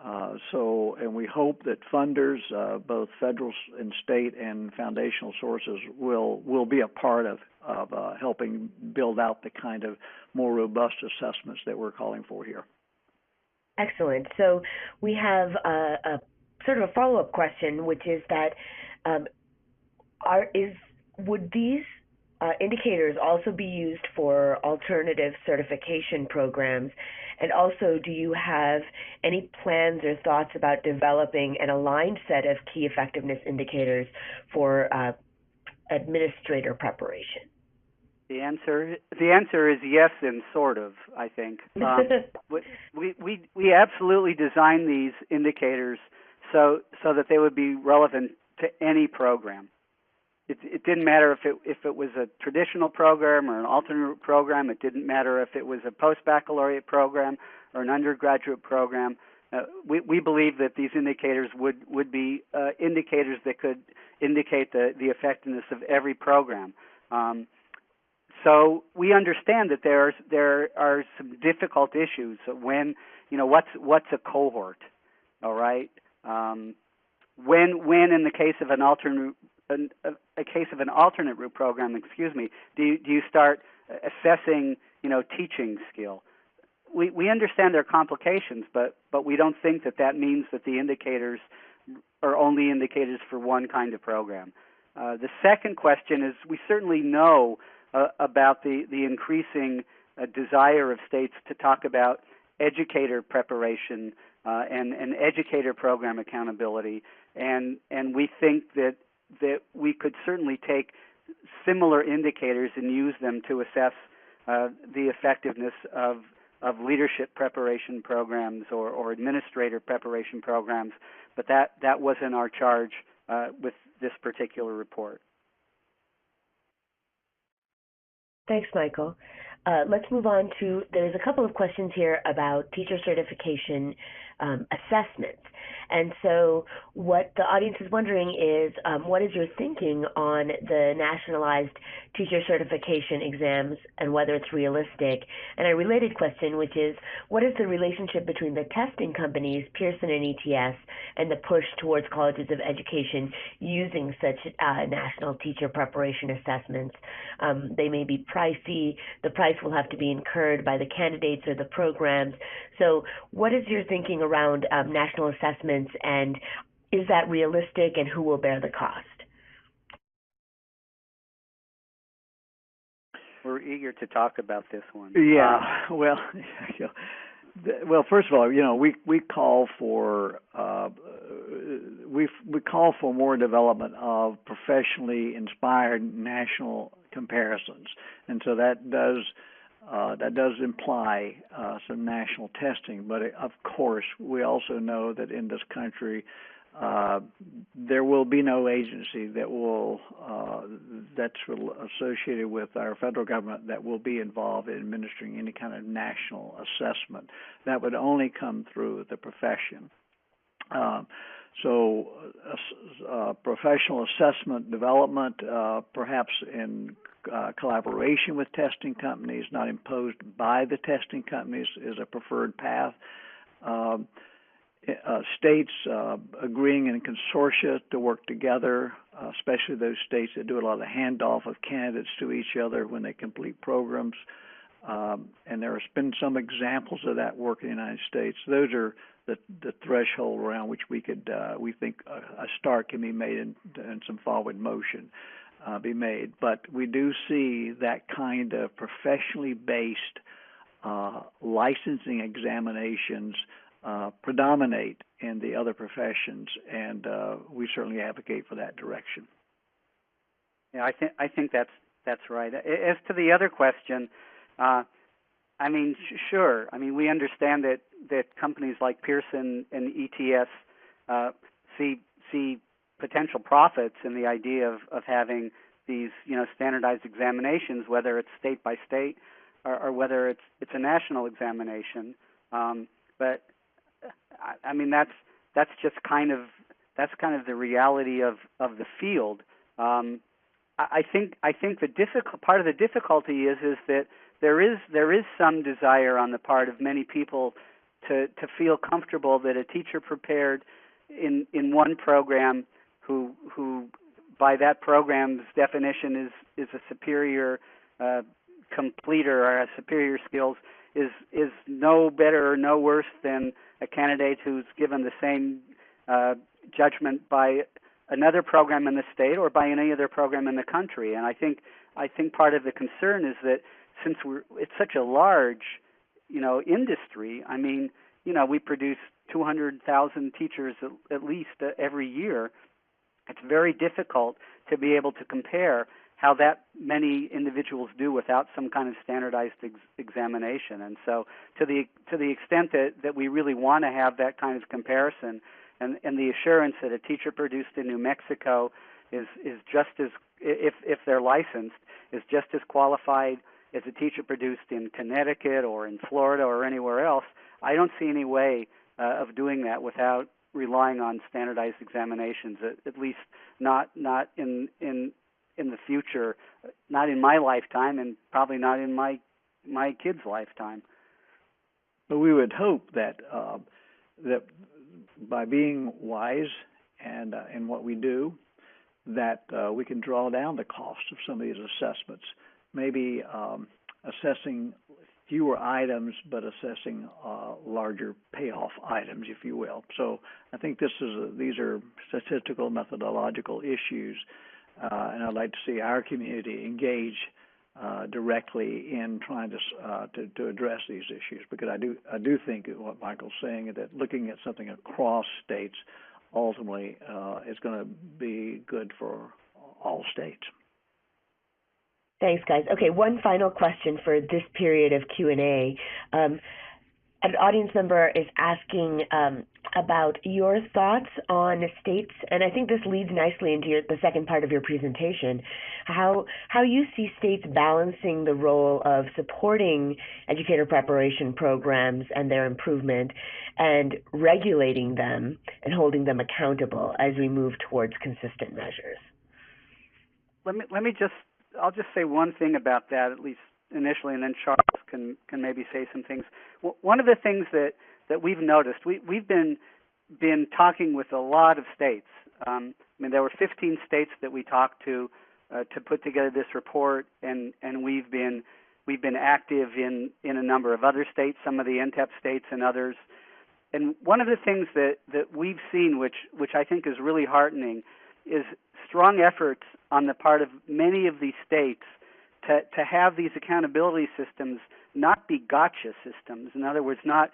And we hope that funders, both federal and state and foundational sources, will be a part of helping build out the kind of more robust assessments that we're calling for here. Excellent. So we have a sort of a follow-up question, which is that would these indicators also be used for alternative certification programs? And also, do you have any plans or thoughts about developing an aligned set of key effectiveness indicators for administrator preparation? The answer is yes, and sort of, I think. We absolutely designed these indicators so that they would be relevant to any program. It didn't matter if it was a traditional program or an alternate program. It didn't matter if it was a post-baccalaureate program or an undergraduate program. We believe that these indicators would be indicators that could indicate the effectiveness of every program. So we understand that there are some difficult issues. When what's a cohort, all right? When in the case of an alternate route program, do you start assessing teaching skill? We understand there are complications, but we don't think that means that the indicators are only indicators for one kind of program. The second question is, we certainly know about the increasing desire of states to talk about educator preparation and educator program accountability, and we think that we could certainly take similar indicators and use them to assess the effectiveness of leadership preparation programs or administrator preparation programs, but that wasn't our charge with this particular report. Thanks, Michael. Let's move on to, there's a couple of questions here about teacher certification assessments. And so what the audience is wondering is, what is your thinking on the nationalized teacher certification exams and whether it's realistic? And a related question, which is, what is the relationship between the testing companies, Pearson and ETS, and the push towards colleges of education using such national teacher preparation assessments? They may be pricey. The price will have to be incurred by the candidates or the programs. So what is your thinking around national assessments, and is that realistic, and who will bear the cost? We're eager to talk about this one. Yeah. Well, first of all, we call for we call for more development of professionally inspired national comparisons, and so that does imply some national testing. But of course, we also know that in this country, there will be no agency that will that's associated with our federal government that will be involved in administering any kind of national assessment. That would only come through the profession. So professional assessment development, perhaps in collaboration with testing companies, not imposed by the testing companies, is a preferred path. States agreeing in consortia to work together, especially those states that do a lot of the handoff of candidates to each other when they complete programs. And there has been some examples of that work in the United States. Those are the threshold around which we think a start can be made and some forward motion be made. But we do see that kind of professionally based licensing examinations predominate in the other professions, and we certainly advocate for that direction. Yeah, I think that's right. As to the other question, sure. We understand that companies like Pearson and ETS see potential profits in the idea of having these standardized examinations, whether it's state by state or whether it's a national examination. But that's just kind of the reality of the field. I think the part of the difficulty is that there is some desire on the part of many people to feel comfortable that a teacher prepared in one program who by that program's definition is a superior completer or has superior skills is no better or no worse than a candidate who's given the same judgment by another program in the state or by any other program in the country. And I think part of the concern is that since it's such a large, industry. We produce 200,000 teachers at least every year. It's very difficult to be able to compare how that many individuals do without some kind of standardized examination. And so to the extent that we really want to have that kind of comparison and the assurance that a teacher produced in New Mexico is just as, if they're licensed, is just as qualified as a teacher produced in Connecticut or in Florida or anywhere else, I don't see any way of doing that without relying on standardized examinations, at least not in the future, not in my lifetime, and probably not in my kid's lifetime. But we would hope that that by being wise and in what we do, that we can draw down the cost of some of these assessments. Maybe assessing fewer items, but assessing larger payoff items, if you will. So I think these are statistical, methodological issues. And I'd like to see our community engage directly in trying to address these issues, because I do think what Michael's saying is that looking at something across states ultimately is going to be good for all states. Thanks, guys. Okay, one final question for this period of Q&A. An audience member is asking about your thoughts on states, and I think this leads nicely into the second part of your presentation, how you see states balancing the role of supporting educator preparation programs and their improvement and regulating them and holding them accountable as we move towards consistent measures. I'll just say one thing about that, at least initially, and then Charles can maybe say some things. One of the things that we've noticed, we've been talking with a lot of states. There were 15 states that we talked to put together this report, and we've been active in a number of other states, some of the NTEP states and others. And one of the things that we've seen, which I think is really heartening, is strong efforts on the part of many of these states to have these accountability systems not be gotcha systems. In other words, not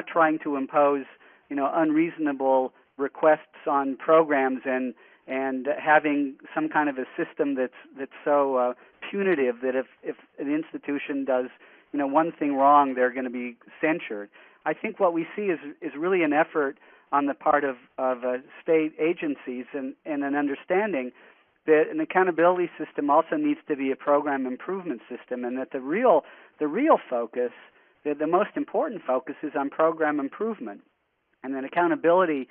trying to impose unreasonable requests on programs and having some kind of a system that's so punitive that if an institution does one thing wrong, they're going to be censured. I think what we see is really an effort on the part of state agencies and an understanding that an accountability system also needs to be a program improvement system, and that the real focus, the most important focus, is on program improvement, and then accountability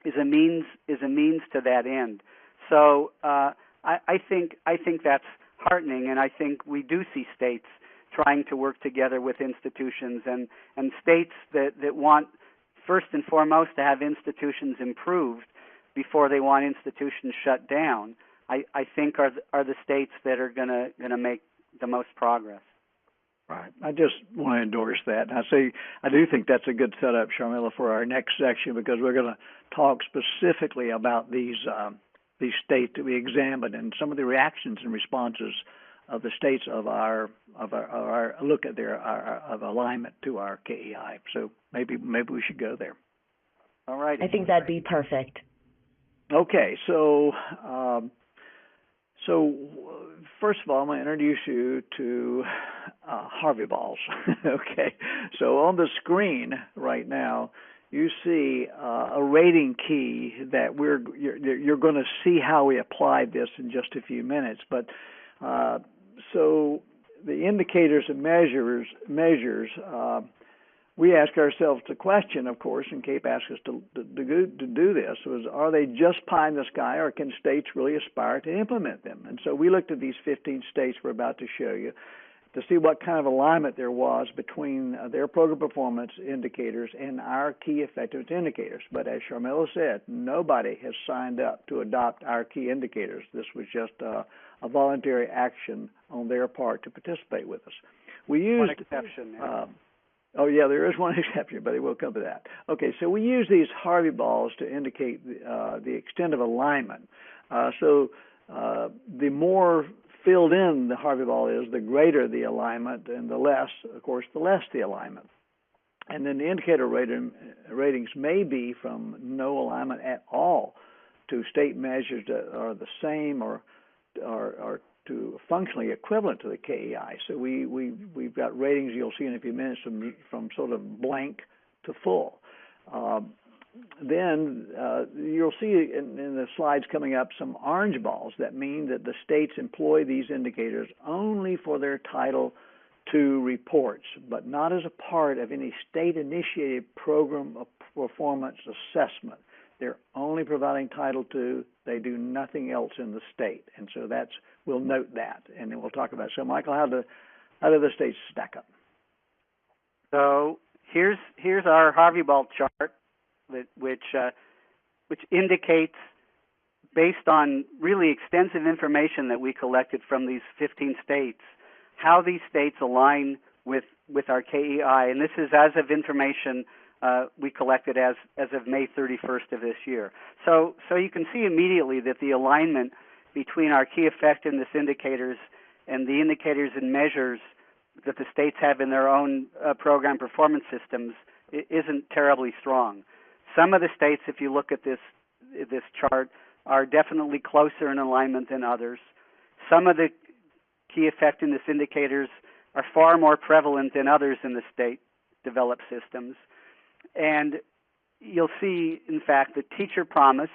is a means to that end. So I think that's heartening, and I think we do see states trying to work together with institutions, and states that want first and foremost to have institutions improved before they want institutions shut down, I think are the states that are gonna make the most progress. Right. I just want to endorse that. And I do think that's a good setup, Sharmila, for our next section, because we're going to talk specifically about these states that we examined and some of the reactions and responses of the states of our look at their of alignment to our KEI. So maybe we should go there. All right. I think that'd be perfect. Okay, so first of all, I'm going to introduce you to Harvey balls. Okay, so on the screen right now, you see a rating key that you're going to see how we applied this in just a few minutes. But so the indicators and measures. We ask ourselves the question, of course, and Cape asked us to do this, was, are they just pie in the sky, or can states really aspire to implement them? And so we looked at these 15 states we're about to show you to see what kind of alignment there was between their program performance indicators and our key effectiveness indicators. But as Sharmila said, nobody has signed up to adopt our key indicators. This was just a voluntary action on their part to participate with us. We used one exception. Oh, yeah, there is one exception, but we'll come to that. Okay, so we use these Harvey balls to indicate the extent of alignment. So the more filled in the Harvey ball is, the greater the alignment, and the less, of course, the less the alignment. And then the indicator ratings may be from no alignment at all to state measures that are the same or to functionally equivalent to the KEI. So we've got ratings you'll see in a few minutes from sort of blank to full. Then you'll see in the slides coming up some orange balls that mean that the states employ these indicators only for their Title II reports, but not as a part of any state-initiated program of performance assessment. They're only providing Title II. They do nothing else in the state, and so we'll note that, and then we'll talk about it. So, Michael, how do the states stack up? So here's our Harvey ball chart, which indicates, based on really extensive information that we collected from these 15 states, how these states align with our KEI, and this is as of information we collected as of May 31st of this year. So you can see immediately that the alignment between our key effectiveness indicators and the indicators and measures that the states have in their own program performance systems isn't terribly strong. Some of the states, if you look at this chart, are definitely closer in alignment than others. Some of the key effectiveness indicators are far more prevalent than others in the state-developed systems. And you'll see, in fact, that teacher promise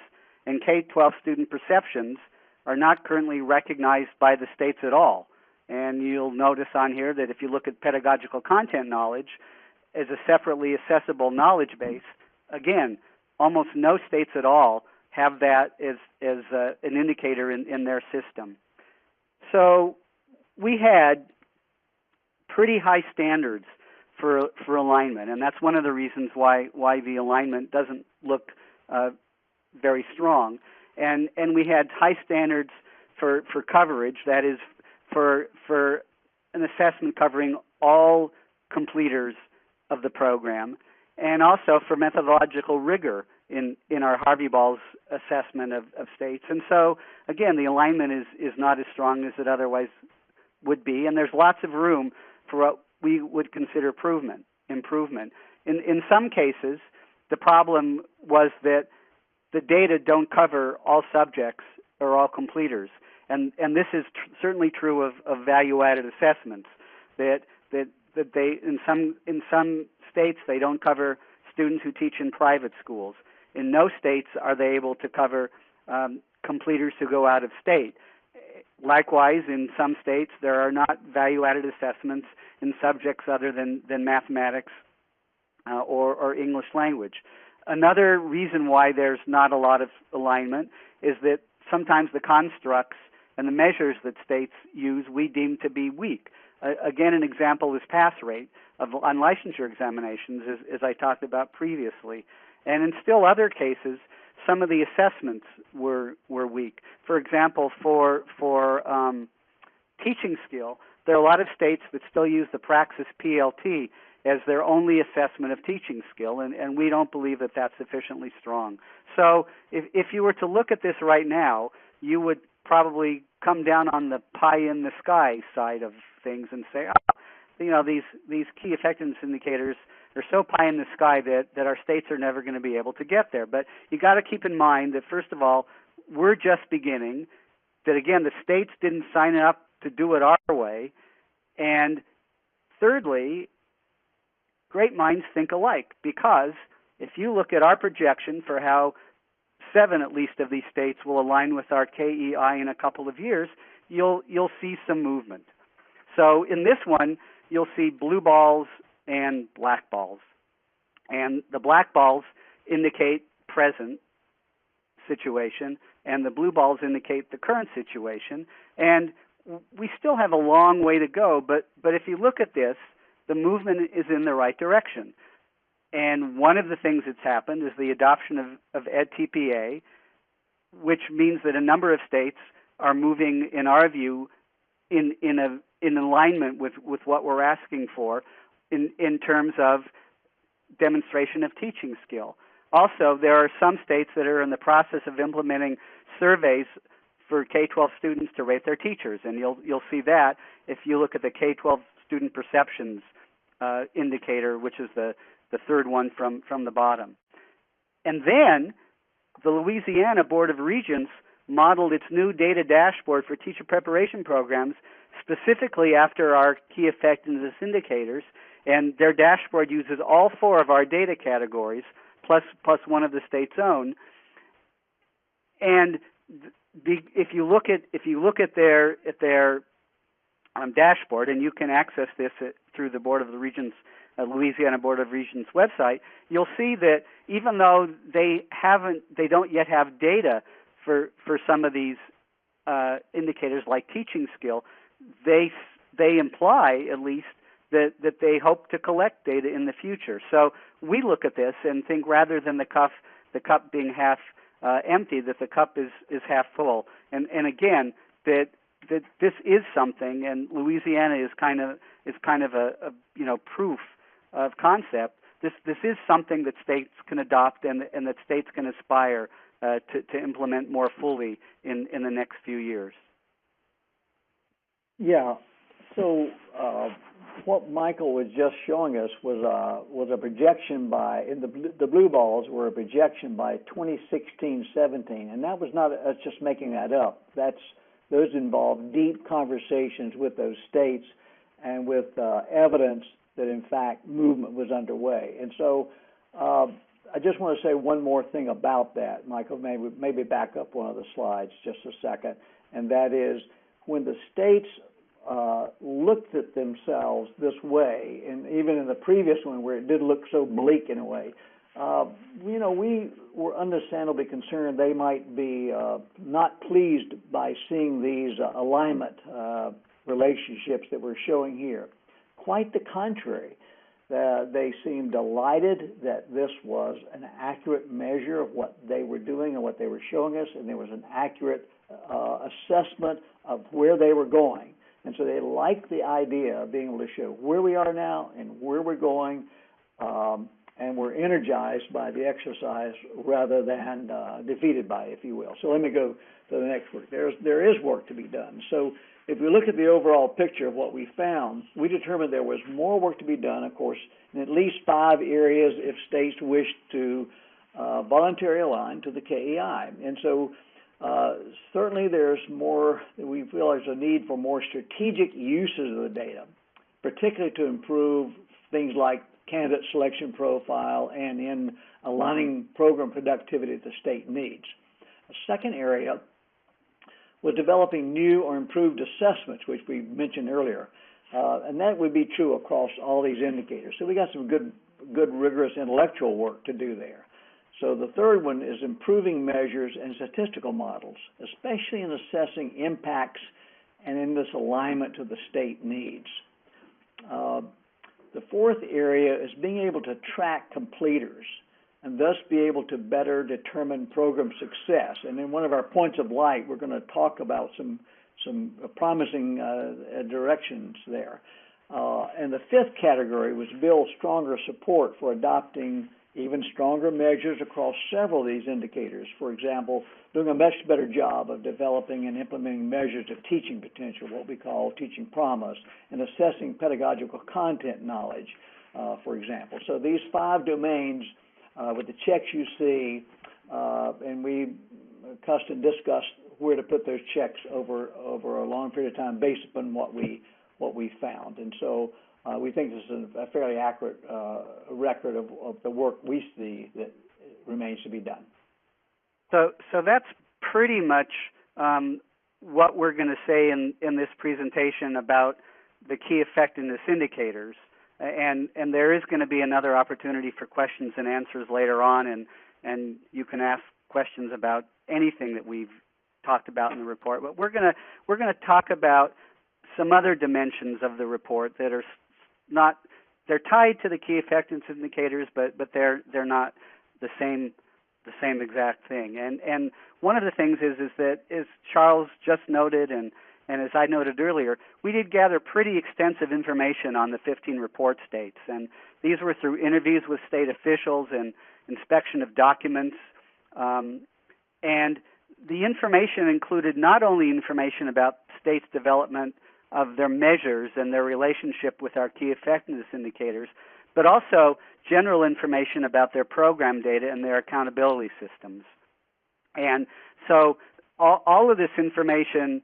and K-12 student perceptions are not currently recognized by the states at all. And you'll notice on here that if you look at pedagogical content knowledge as a separately accessible knowledge base, again, almost no states at all have that as an indicator in their system. So we had pretty high standards for alignment, and that's one of the reasons why the alignment doesn't look very strong. And we had high standards for coverage, that is, for an assessment covering all completers of the program, and also for methodological rigor in our Harvey Balls assessment of states. And so, again, the alignment is not as strong as it otherwise would be, and there's lots of room for what we would consider improvement. In some cases, the problem was that the data don't cover all subjects or all completers, and this is certainly true of value-added assessments. That they in some states they don't cover students who teach in private schools. In no states are they able to cover completers who go out of state. Likewise, in some states, there are not value-added assessments in subjects other than mathematics or English language. Another reason why there's not a lot of alignment is that sometimes the constructs and the measures that states use we deem to be weak. Again, an example is pass rate of unlicensure examinations, as I talked about previously. And in still other cases, some of the assessments were weak. For example, for teaching skill, there are a lot of states that still use the Praxis PLT as their only assessment of teaching skill, and we don't believe that that's sufficiently strong. So if you were to look at this right now, you would probably come down on the pie in the sky side of things and say, these key effectiveness indicators are so pie in the sky that our states are never going to be able to get there. But you got to keep in mind that, first of all, we're just beginning, that, again, the states didn't sign up to do it our way, and thirdly, great minds think alike, because if you look at our projection for how 7 at least of these states will align with our KEI in a couple of years, you'll see some movement. So in this one, you'll see blue balls and black balls. And the black balls indicate present situation, and the blue balls indicate the current situation. And we still have a long way to go, but if you look at this, the movement is in the right direction. And one of the things that's happened is the adoption of EdTPA, which means that a number of states are moving, in our view, in alignment with what we're asking for in terms of demonstration of teaching skill. Also, there are some states that are in the process of implementing surveys for K-12 students to rate their teachers, and you'll see that if you look at the K-12 student perceptions indicator, which is the third one from the bottom. And then the Louisiana Board of Regents modeled its new data dashboard for teacher preparation programs specifically after our key effectiveness indicators, and their dashboard uses all 4 of our data categories plus one of the state's own. And if you look at their dashboard, and you can access this through the Board of the Regents, Louisiana Board of Regents website, you'll see that even though they don't yet have data for some of these indicators like teaching skill, they imply at least that they hope to collect data in the future. So we look at this and think, rather than the cup being half empty, that the cup is half full. And again, that this is something, and Louisiana is kind of a proof of concept. This is something that states can adopt and that states can aspire to implement more fully in the next few years. Yeah. So what Michael was just showing us was a projection by, in the blue balls were a projection by 2016-17, and that was not us just making that up. Those involved deep conversations with those states and with evidence that, in fact, movement was underway. And so I just want to say one more thing about that, Michael. Maybe back up one of the slides just a second, and that is when the states looked at themselves this way, and even in the previous one where it did look so bleak in a way, we were understandably concerned they might be not pleased by seeing these alignment relationships that we're showing here. Quite the contrary. They seemed delighted that this was an accurate measure of what they were doing and what they were showing us, and there was an accurate assessment of where they were going. And so they liked the idea of being able to show where we are now and where we're going, and were energized by the exercise rather than defeated by it, if you will. So let me go to the next work. There is work to be done. So if we look at the overall picture of what we found, we determined there was more work to be done, of course, in at least 5 areas if states wished to voluntarily align to the KEI. And so certainly there's more, we feel there's a need for more strategic uses of the data, particularly to improve things like candidate selection profile and in aligning program productivity that the state needs. A second area was developing new or improved assessments, which we mentioned earlier, and that would be true across all these indicators. So we got some good rigorous intellectual work to do there. So the third one is improving measures and statistical models, especially in assessing impacts and in this alignment to the state needs. The fourth area is being able to track completers and thus be able to better determine program success. And in one of our points of light, we're going to talk about some promising directions there. And the fifth category was build stronger support for adopting even stronger measures across several of these indicators. For example, doing a much better job of developing and implementing measures of teaching potential, what we call teaching promise, and assessing pedagogical content knowledge, for example. So these 5 domains with the checks you see, and we custom discussed where to put those checks over a long period of time based upon what we found. And so we think this is a fairly accurate record of the work we see that remains to be done. So that's pretty much what we're going to say in this presentation about the key effectiveness indicators. And there is going to be another opportunity for questions and answers later on, and you can ask questions about anything that we've talked about in the report. But we're going to talk about some other dimensions of the report that are not, they're tied to the key effectiveness indicators, but they're not the same exact thing. And one of the things is that, as Charles just noted and as I noted earlier, we did gather pretty extensive information on the 15 report states, and these were through interviews with state officials and inspection of documents. And the information included not only information about states' development of their measures and their relationship with our key effectiveness indicators, but also general information about their program data and their accountability systems. And so all of this information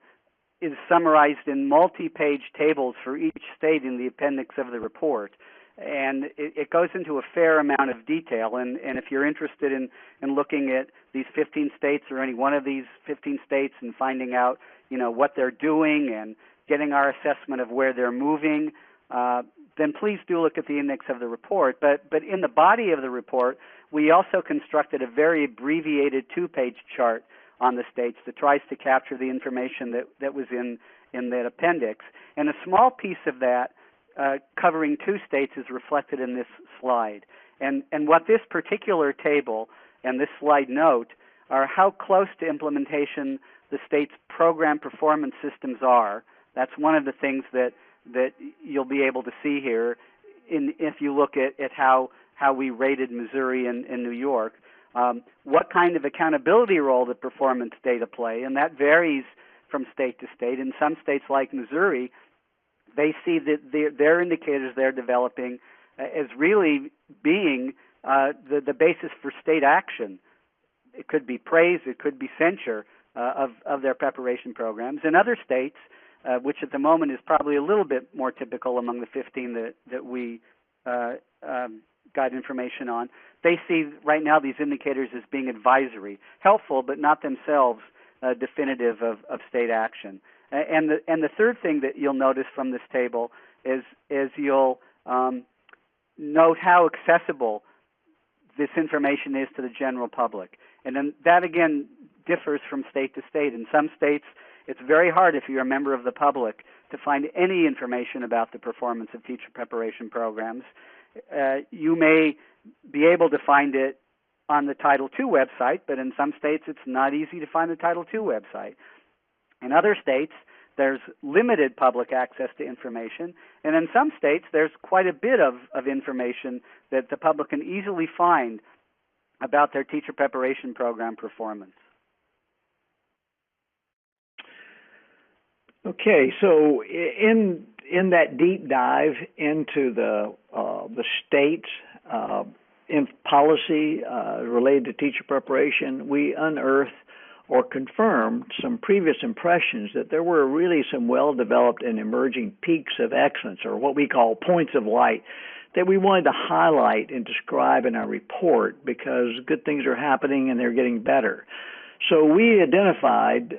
is summarized in multi-page tables for each state in the appendix of the report. And it goes into a fair amount of detail. And if you're interested in looking at these 15 states or any one of these 15 states and finding out, what they're doing and getting our assessment of where they're moving, then please do look at the index of the report. But in the body of the report, we also constructed a very abbreviated 2-page chart on the states that tries to capture the information that was in that appendix. And a small piece of that covering 2 states is reflected in this slide. And what this particular table and this slide note are how close to implementation the state's program performance systems are. That's one of the things that you'll be able to see here if you look at how we rated Missouri and New York. What kind of accountability role the performance data play, and that varies from state to state. In some states like Missouri, they see that their indicators they're developing as really being the basis for state action. It could be praise, it could be censure of their preparation programs. In other states, which at the moment is probably a little bit more typical among the 15 that we got information on, they see right now these indicators as being advisory, helpful, but not themselves definitive of state action. And the third thing that you'll notice from this table is you'll note how accessible this information is to the general public. And then that, again, differs from state to state. In some states, it's very hard, if you're a member of the public, to find any information about the performance of teacher preparation programs. You may be able to find it on the Title II website, but in some states it's not easy to find the Title II website. In other states, there's limited public access to information, and in some states there's quite a bit of information that the public can easily find about their teacher preparation program performance. Okay, so in that deep dive into the states in policy related to teacher preparation, we unearthed or confirmed some previous impressions that there were really some well-developed and emerging peaks of excellence, or what we call points of light, that we wanted to highlight and describe in our report because good things are happening and they're getting better. So we identified,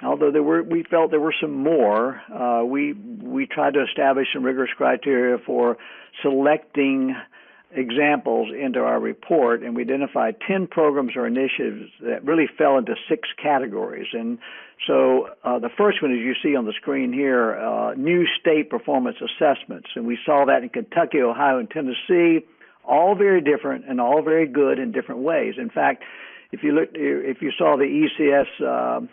although we felt there were some more, we tried to establish some rigorous criteria for selecting examples into our report, and we identified 10 programs or initiatives that really fell into 6 categories. And so the first one, as you see on the screen here, new state performance assessments, and we saw that in Kentucky, Ohio, and Tennessee, all very different and all very good in different ways. In fact, if you saw the ECS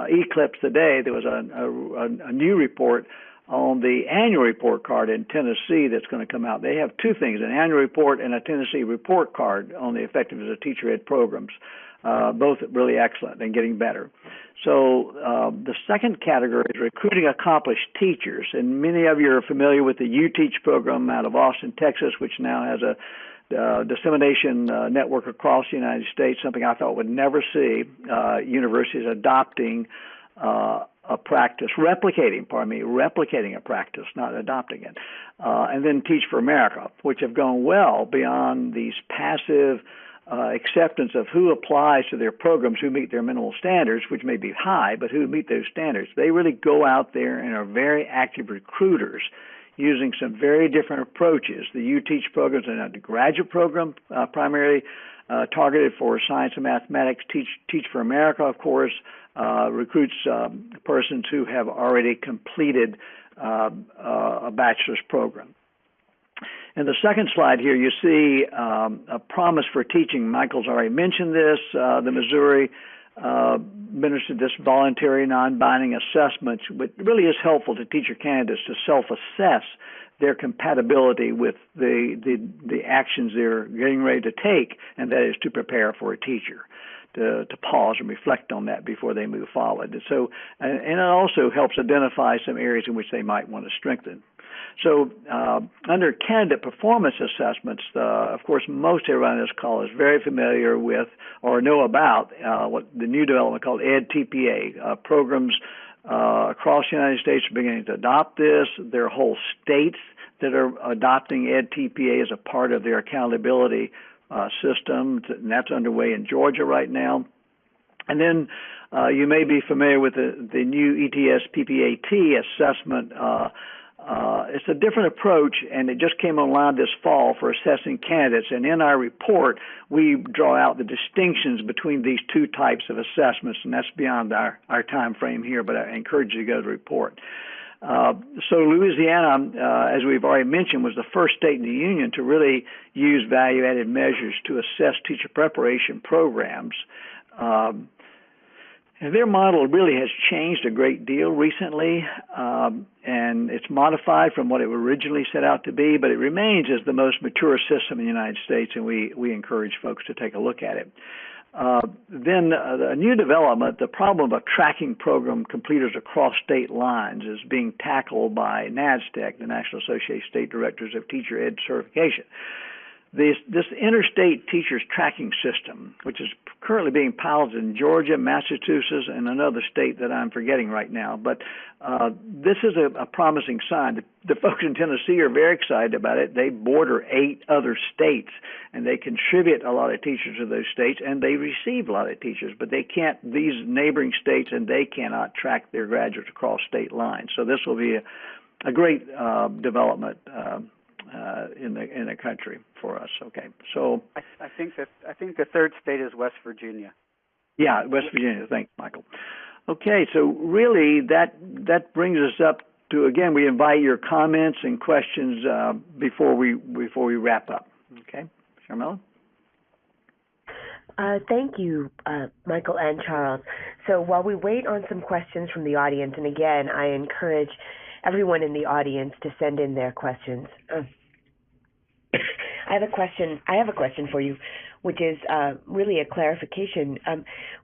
Eclipse today, there was a new report on the annual report card in Tennessee that's going to come out. They have 2 things, an annual report and a Tennessee report card on the effectiveness of teacher ed programs, both really excellent and getting better. So the second category is recruiting accomplished teachers, and many of you are familiar with the UTeach program out of Austin, Texas, which now has a dissemination network across the United States, something I thought would never see universities adopting a practice, replicating a practice, not adopting it. And then Teach for America, which have gone well beyond these passive acceptance of who applies to their programs, who meet their minimal standards, which may be high, but who meet those standards. They really go out there and are very active recruiters using some very different approaches. The UTeach program is an undergraduate program, primarily targeted for science and mathematics. Teach for America, of course, recruits persons who have already completed a bachelor's program. In the second slide here, you see a promise for teaching. Michael's already mentioned this. The Missouri administered this voluntary non-binding assessment, which really is helpful to teacher candidates to self-assess their compatibility with the actions they're getting ready to take, and that is to prepare for a teacher, to pause and reflect on that before they move forward. And so, and it also helps identify some areas in which they might want to strengthen. So under candidate performance assessments, of course, most everyone on this call is very familiar with or know about what the new development called EdTPA. Programs across the United States are beginning to adopt this. There are whole states that are adopting EdTPA as a part of their accountability system, and that's underway in Georgia right now. And then you may be familiar with the new ETS PPAT assessment. It's a different approach, and it just came online this fall for assessing candidates. And in our report, we draw out the distinctions between these 2 types of assessments, and that's beyond our time frame here, but I encourage you to go to the report. So Louisiana, as we've already mentioned, was the first state in the union to really use value-added measures to assess teacher preparation programs. And their model really has changed a great deal recently, and it's modified from what it originally set out to be, but it remains as the most mature system in the United States, and we encourage folks to take a look at it. Then a new development, the problem of tracking program completers across state lines, is being tackled by NASDAC, the National Association of State Directors of Teacher Ed Certification. This interstate teachers tracking system, which is currently being piloted in Georgia, Massachusetts, and another state that I'm forgetting right now. But this is a promising sign. The folks in Tennessee are very excited about it. They border 8 other states, and they contribute a lot of teachers to those states, and they receive a lot of teachers. But they can't, these neighboring states, and they cannot track their graduates across state lines. So this will be a great development in the country for us. Okay, so I think the third state is West Virginia. Yeah, West Virginia. Thanks, Michael. Okay, so really that brings us up to, again, we invite your comments and questions before we wrap up. Okay, Sharmella? Thank you, Michael and Charles. So while we wait on some questions from the audience, and again, I encourage everyone in the audience to send in their questions. I have a question for you, which is really a clarification.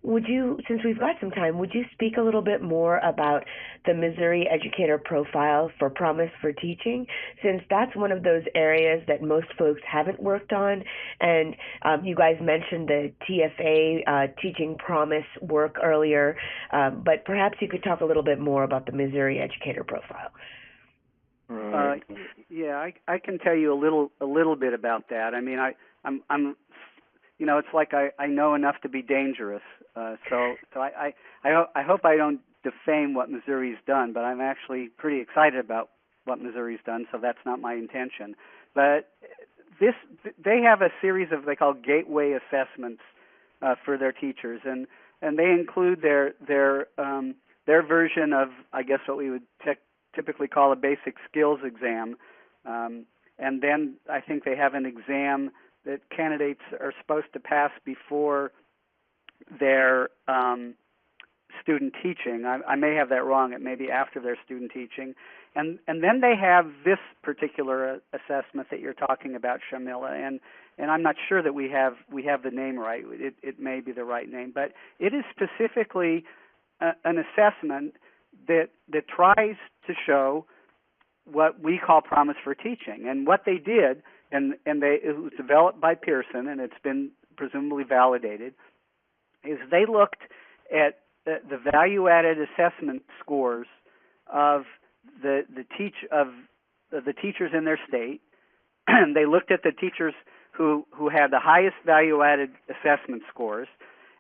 Would you, since we've got some time, would you speak a little bit more about the Missouri Educator Profile for Promise for Teaching, since that's one of those areas that most folks haven't worked on, and you guys mentioned the TFA Teaching Promise work earlier, but perhaps you could talk a little bit more about the Missouri Educator Profile. I can tell you a little bit about that. I mean, I'm it's like I know enough to be dangerous. So I hope I don't defame what Missouri's done, but I'm actually pretty excited about what Missouri's done, so that's not my intention. But they have a series of they call gateway assessments for their teachers, and they include their version of, I guess, what we would typically call a basic skills exam, and then I think they have an exam that candidates are supposed to pass before their student teaching. I may have that wrong. It may be after their student teaching. And then they have this particular assessment that you're talking about, Shamila, and I'm not sure that we have the name right. It may be the right name, but it is specifically an assessment that tries to show what we call promise for teaching. And what they did, it was developed by Pearson, and it's been presumably validated, is they looked at the value-added assessment scores of the teachers in their state. They looked at the teachers who had the highest value-added assessment scores,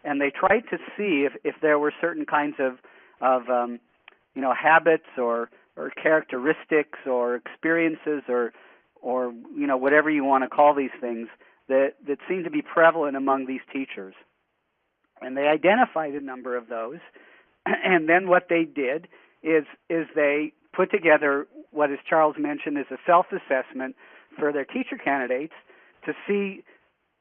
and they tried to see if there were certain kinds of habits or characteristics or experiences or whatever you want to call these things that seem to be prevalent among these teachers. And they identified a number of those, and then what they did is they put together what, as Charles mentioned, is a self-assessment for their teacher candidates to see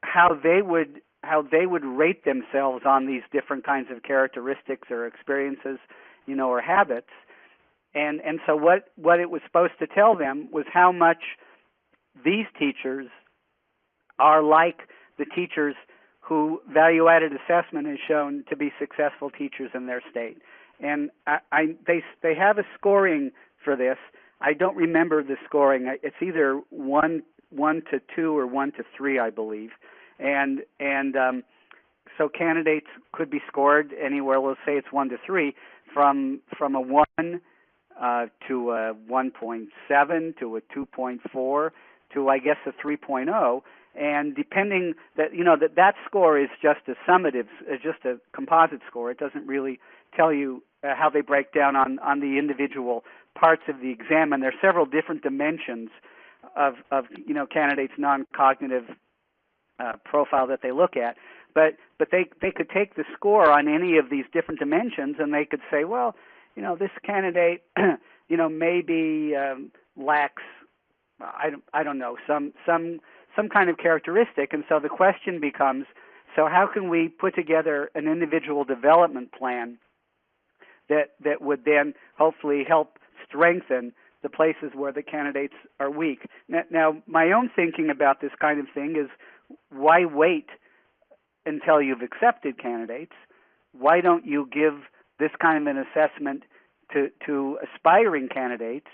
how they would rate themselves on these different kinds of characteristics or experiences, or habits. And so what it was supposed to tell them was how much these teachers are like the teachers who value-added assessment has shown to be successful teachers in their state. And they have a scoring for this. I don't remember the scoring. It's either 1 to 2 or 1 to 3, I believe. And so candidates could be scored anywhere. Let's say it's 1 to 3, from a 1 to a 1.7 to a 2.4 to, I guess, a 3.0. And depending that score is just a summative, just a composite score. It doesn't really tell you how they break down on the individual parts of the exam. And there are several different dimensions of candidates' non-cognitive profile that they look at. But they could take the score on any of these different dimensions, and they could say, well, this candidate, maybe lacks, I don't know, some kind of characteristic. And so the question becomes, so how can we put together an individual development plan that would then hopefully help strengthen the places where the candidates are weak? Now, my own thinking about this kind of thing is, why wait until you've accepted candidates? Why don't you give this kind of an assessment to aspiring candidates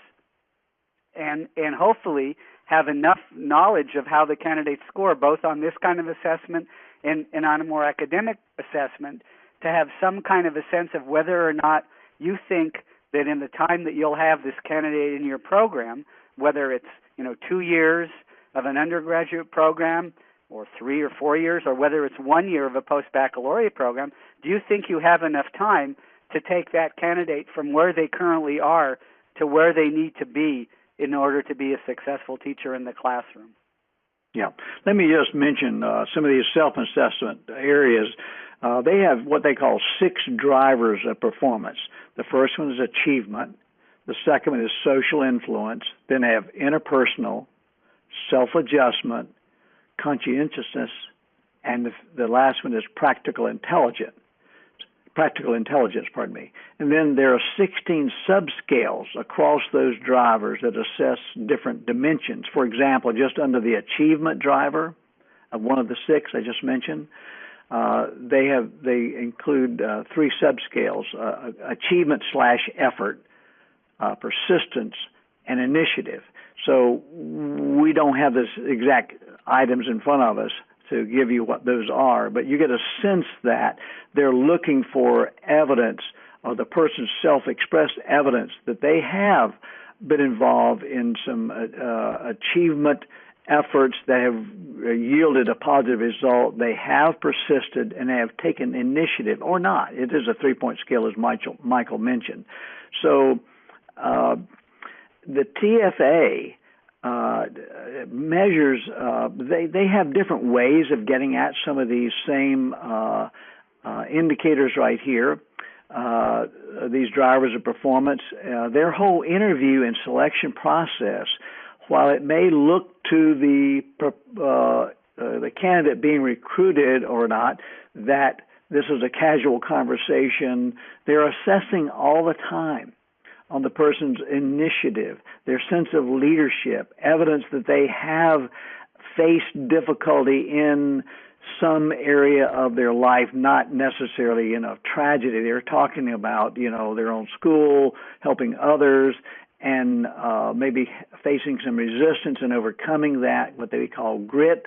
and hopefully have enough knowledge of how the candidates score, both on this kind of assessment and on a more academic assessment, to have some kind of a sense of whether or not you think that in the time that you'll have this candidate in your program, whether it's 2 years of an undergraduate program or 3 or 4 years, or whether it's 1 year of a post-baccalaureate program, do you think you have enough time to take that candidate from where they currently are to where they need to be in order to be a successful teacher in the classroom? Yeah. Let me just mention some of these self-assessment areas. They have what they call 6 drivers of performance. The first one is achievement. The second one is social influence. Then they have interpersonal, self-adjustment, conscientiousness, and the last one is practical intelligence. And then there are 16 subscales across those drivers that assess different dimensions. For example, just under the achievement driver of one of the 6 I just mentioned, they include 3 subscales: achievement/effort, persistence, and initiative. So we don't have this exact items in front of us to give you what those are, but you get a sense that they're looking for evidence, or the person's self-expressed evidence, that they have been involved in some achievement efforts that have yielded a positive result. They have persisted and they have taken initiative or not. It is a 3-point scale, as Michael mentioned. So the TFA measures, they have different ways of getting at some of these same indicators right here. These drivers of performance, their whole interview and selection process, while it may look to the candidate being recruited or not that this is a casual conversation, they're assessing all the time on the person's initiative, their sense of leadership, evidence that they have faced difficulty in some area of their life, not necessarily tragedy. They're talking about, their own school, helping others, and maybe facing some resistance and overcoming that, what they call grit.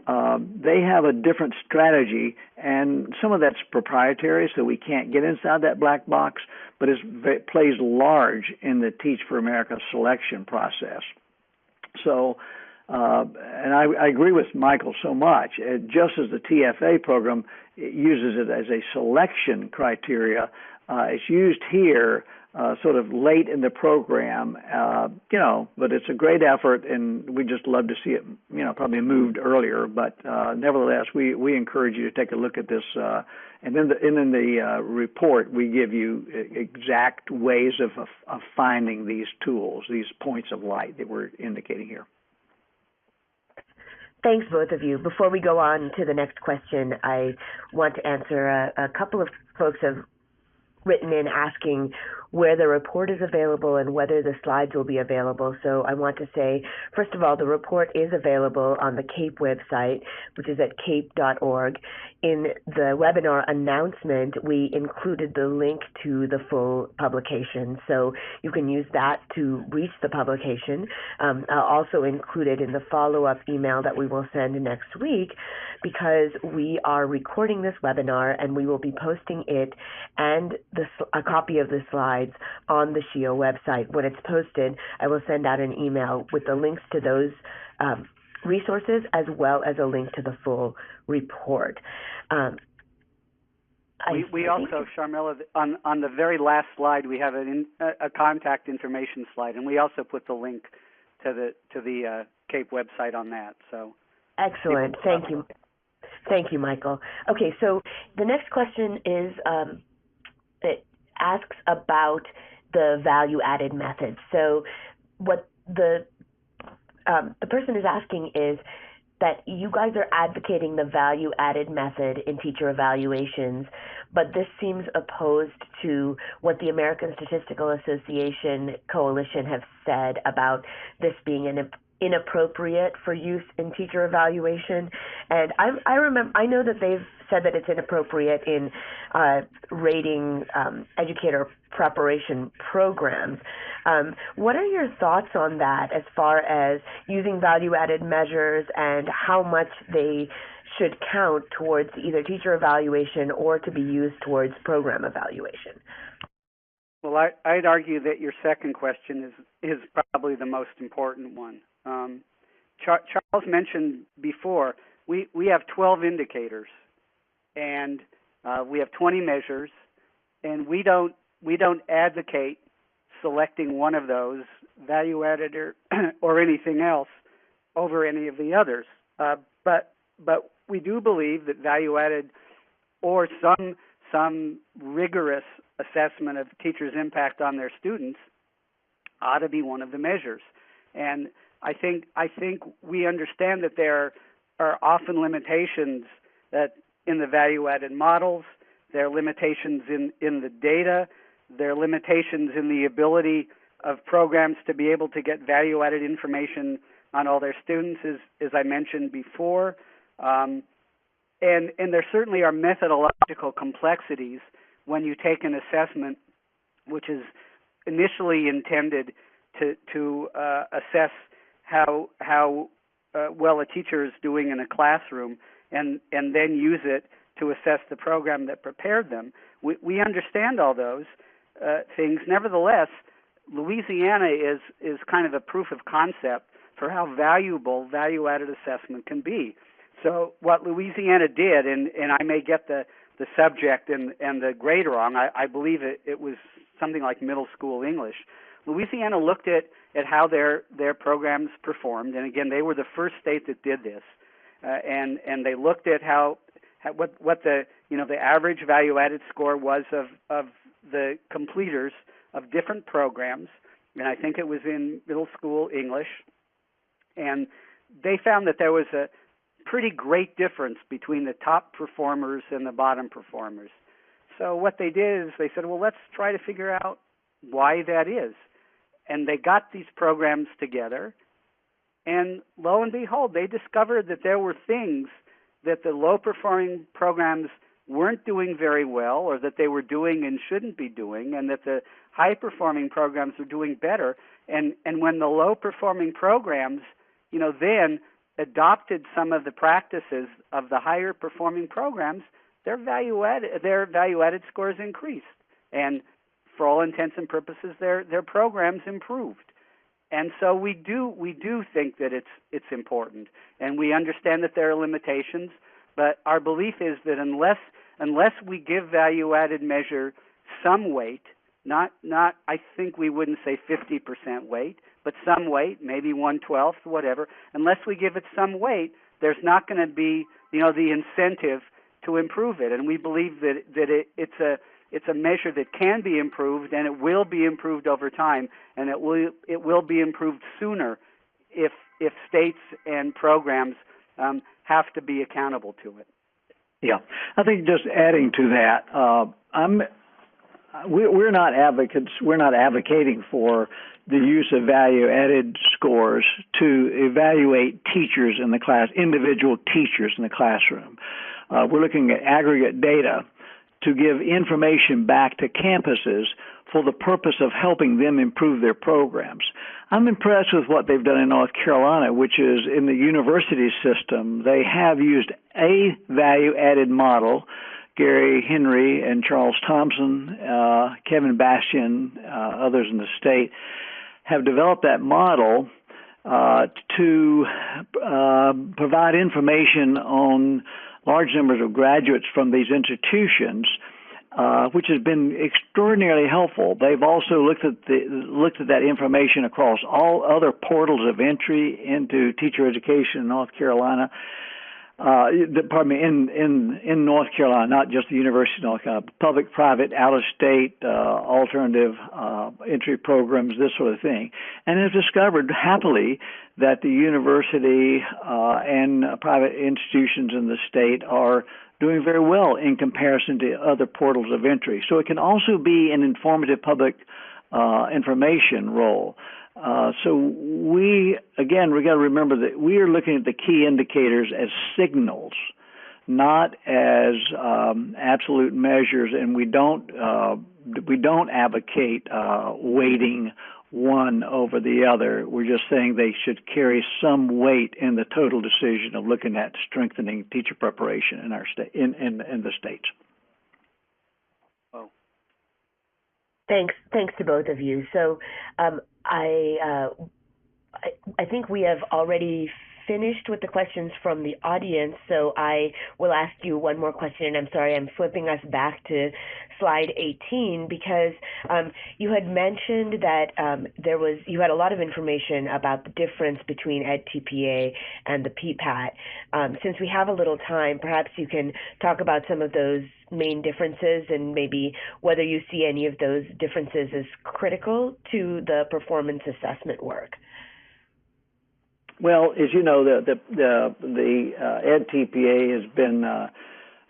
They have a different strategy, and some of that's proprietary, so we can't get inside that black box, but it plays large in the Teach for America selection process. So, and I agree with Michael so much. Just as the TFA program uses it as a selection criteria, it's used here sort of late in the program, but it's a great effort, and we just love to see it, probably moved earlier. But nevertheless, we encourage you to take a look at this. And then in the report, we give you exact ways of finding these tools, these points of light that we're indicating here. Thanks, both of you. Before we go on to the next question, I want to answer a couple of folks have written in asking where the report is available and whether the slides will be available. So I want to say, first of all, the report is available on the CAPE website, which is at cape.org. In the webinar announcement, we included the link to the full publication, so you can use that to reach the publication. I'll also include it in the follow-up email that we will send next week, because we are recording this webinar and we will be posting it and a copy of the slides on the SHEEO website. When it's posted, I will send out an email with the links to those resources, as well as a link to the full report. We also, Sharmila, on the very last slide, we have a contact information slide, and we also put the link to the CAPE website on that. So excellent. Thank you, Michael. Okay, so the next question is it asks about the value-added method. So what the person is asking is that you guys are advocating the value-added method in teacher evaluations, but this seems opposed to what the American Statistical Association Coalition have said about this being inappropriate for use in teacher evaluation. And I know that they've said that it's inappropriate in rating educator preparation programs. What are your thoughts on that as far as using value-added measures and how much they should count towards either teacher evaluation or to be used towards program evaluation? Well, I'd argue that your second question is probably the most important one. Charles mentioned before, we have 12 indicators, and we have 20 measures, and we don't advocate selecting one of those, value added or anything else, over any of the others. But we do believe that value added or some rigorous assessment of teachers' impact on their students ought to be one of the measures. And I think we understand that there are often limitations that in the value-added models, there are limitations in the data, there are limitations in the ability of programs to be able to get value-added information on all their students, as I mentioned before. And there certainly are methodological complexities when you take an assessment which is initially intended to assess how well a teacher is doing in a classroom, and then use it to assess the program that prepared them. We understand all those things. Nevertheless, Louisiana is kind of a proof of concept for how valuable value-added assessment can be. So what Louisiana did, and I may get the subject and the grade wrong, I believe it was something like middle school English. Louisiana looked at how their programs performed, and again, they were the first state that did this, and they looked at what the average value-added score was of the completers of different programs, and I think it was in middle school English, and they found that there was a pretty great difference between the top performers and the bottom performers. So what they did is they said, well, let's try to figure out why that is. And they got these programs together, and lo and behold, they discovered that there were things that the low-performing programs weren't doing very well, or that they were doing and shouldn't be doing, and that the high-performing programs were doing better. And when the low-performing programs, then adopted some of the practices of the higher-performing programs, their value-added scores increased, and for all intents and purposes, their programs improved. And so we do think that it's important, and we understand that there are limitations. But our belief is that unless we give value-added measure some weight, not I think we wouldn't say 50% weight, but some weight, maybe 1/12, whatever. Unless we give it some weight, there's not going to be the incentive to improve it. And we believe that it's a measure that can be improved, and it will be improved over time, and it will be improved sooner if states and programs have to be accountable to it. Yeah, I think just adding to that, we're not advocates. We're not advocating for the use of value-added scores to evaluate teachers in the class, individual teachers in the classroom. We're looking at aggregate data to give information back to campuses for the purpose of helping them improve their programs. I'm impressed with what they've done in North Carolina, which is in the university system, they have used a value-added model. Gary Henry and Charles Thompson, Kevin Bastian, others in the state, have developed that model to provide information on large numbers of graduates from these institutions, which has been extraordinarily helpful. They've also looked at that information across all other portals of entry into teacher education in North Carolina. In North Carolina, not just the University of North Carolina, public, private, out-of-state, alternative entry programs, this sort of thing, and have discovered happily that the university and private institutions in the state are doing very well in comparison to other portals of entry. So it can also be an informative public information role. So we got to remember that we are looking at the key indicators as signals, not as absolute measures, and we don't advocate weighting one over the other. We're just saying they should carry some weight in the total decision of looking at strengthening teacher preparation in our state, in the states. Oh. Thanks to both of you. So I think we have already finished with the questions from the audience, so I will ask you one more question, and I'm sorry, I'm flipping us back to slide 18 because you had mentioned that you had a lot of information about the difference between EdTPA and the PPAT. Since we have a little time, perhaps you can talk about some of those main differences and maybe whether you see any of those differences as critical to the performance assessment work. Well, as you know, the EdTPA has been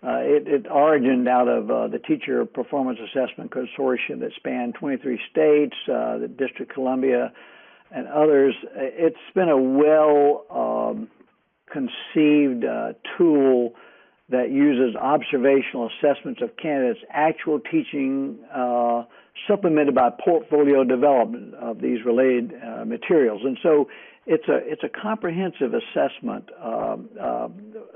it origined out of the Teacher Performance Assessment Consortium that spanned 23 states, the District of Columbia, and others. It's been a well-conceived tool that uses observational assessments of candidates' actual teaching, supplemented by portfolio development of these related materials. And so it's a comprehensive assessment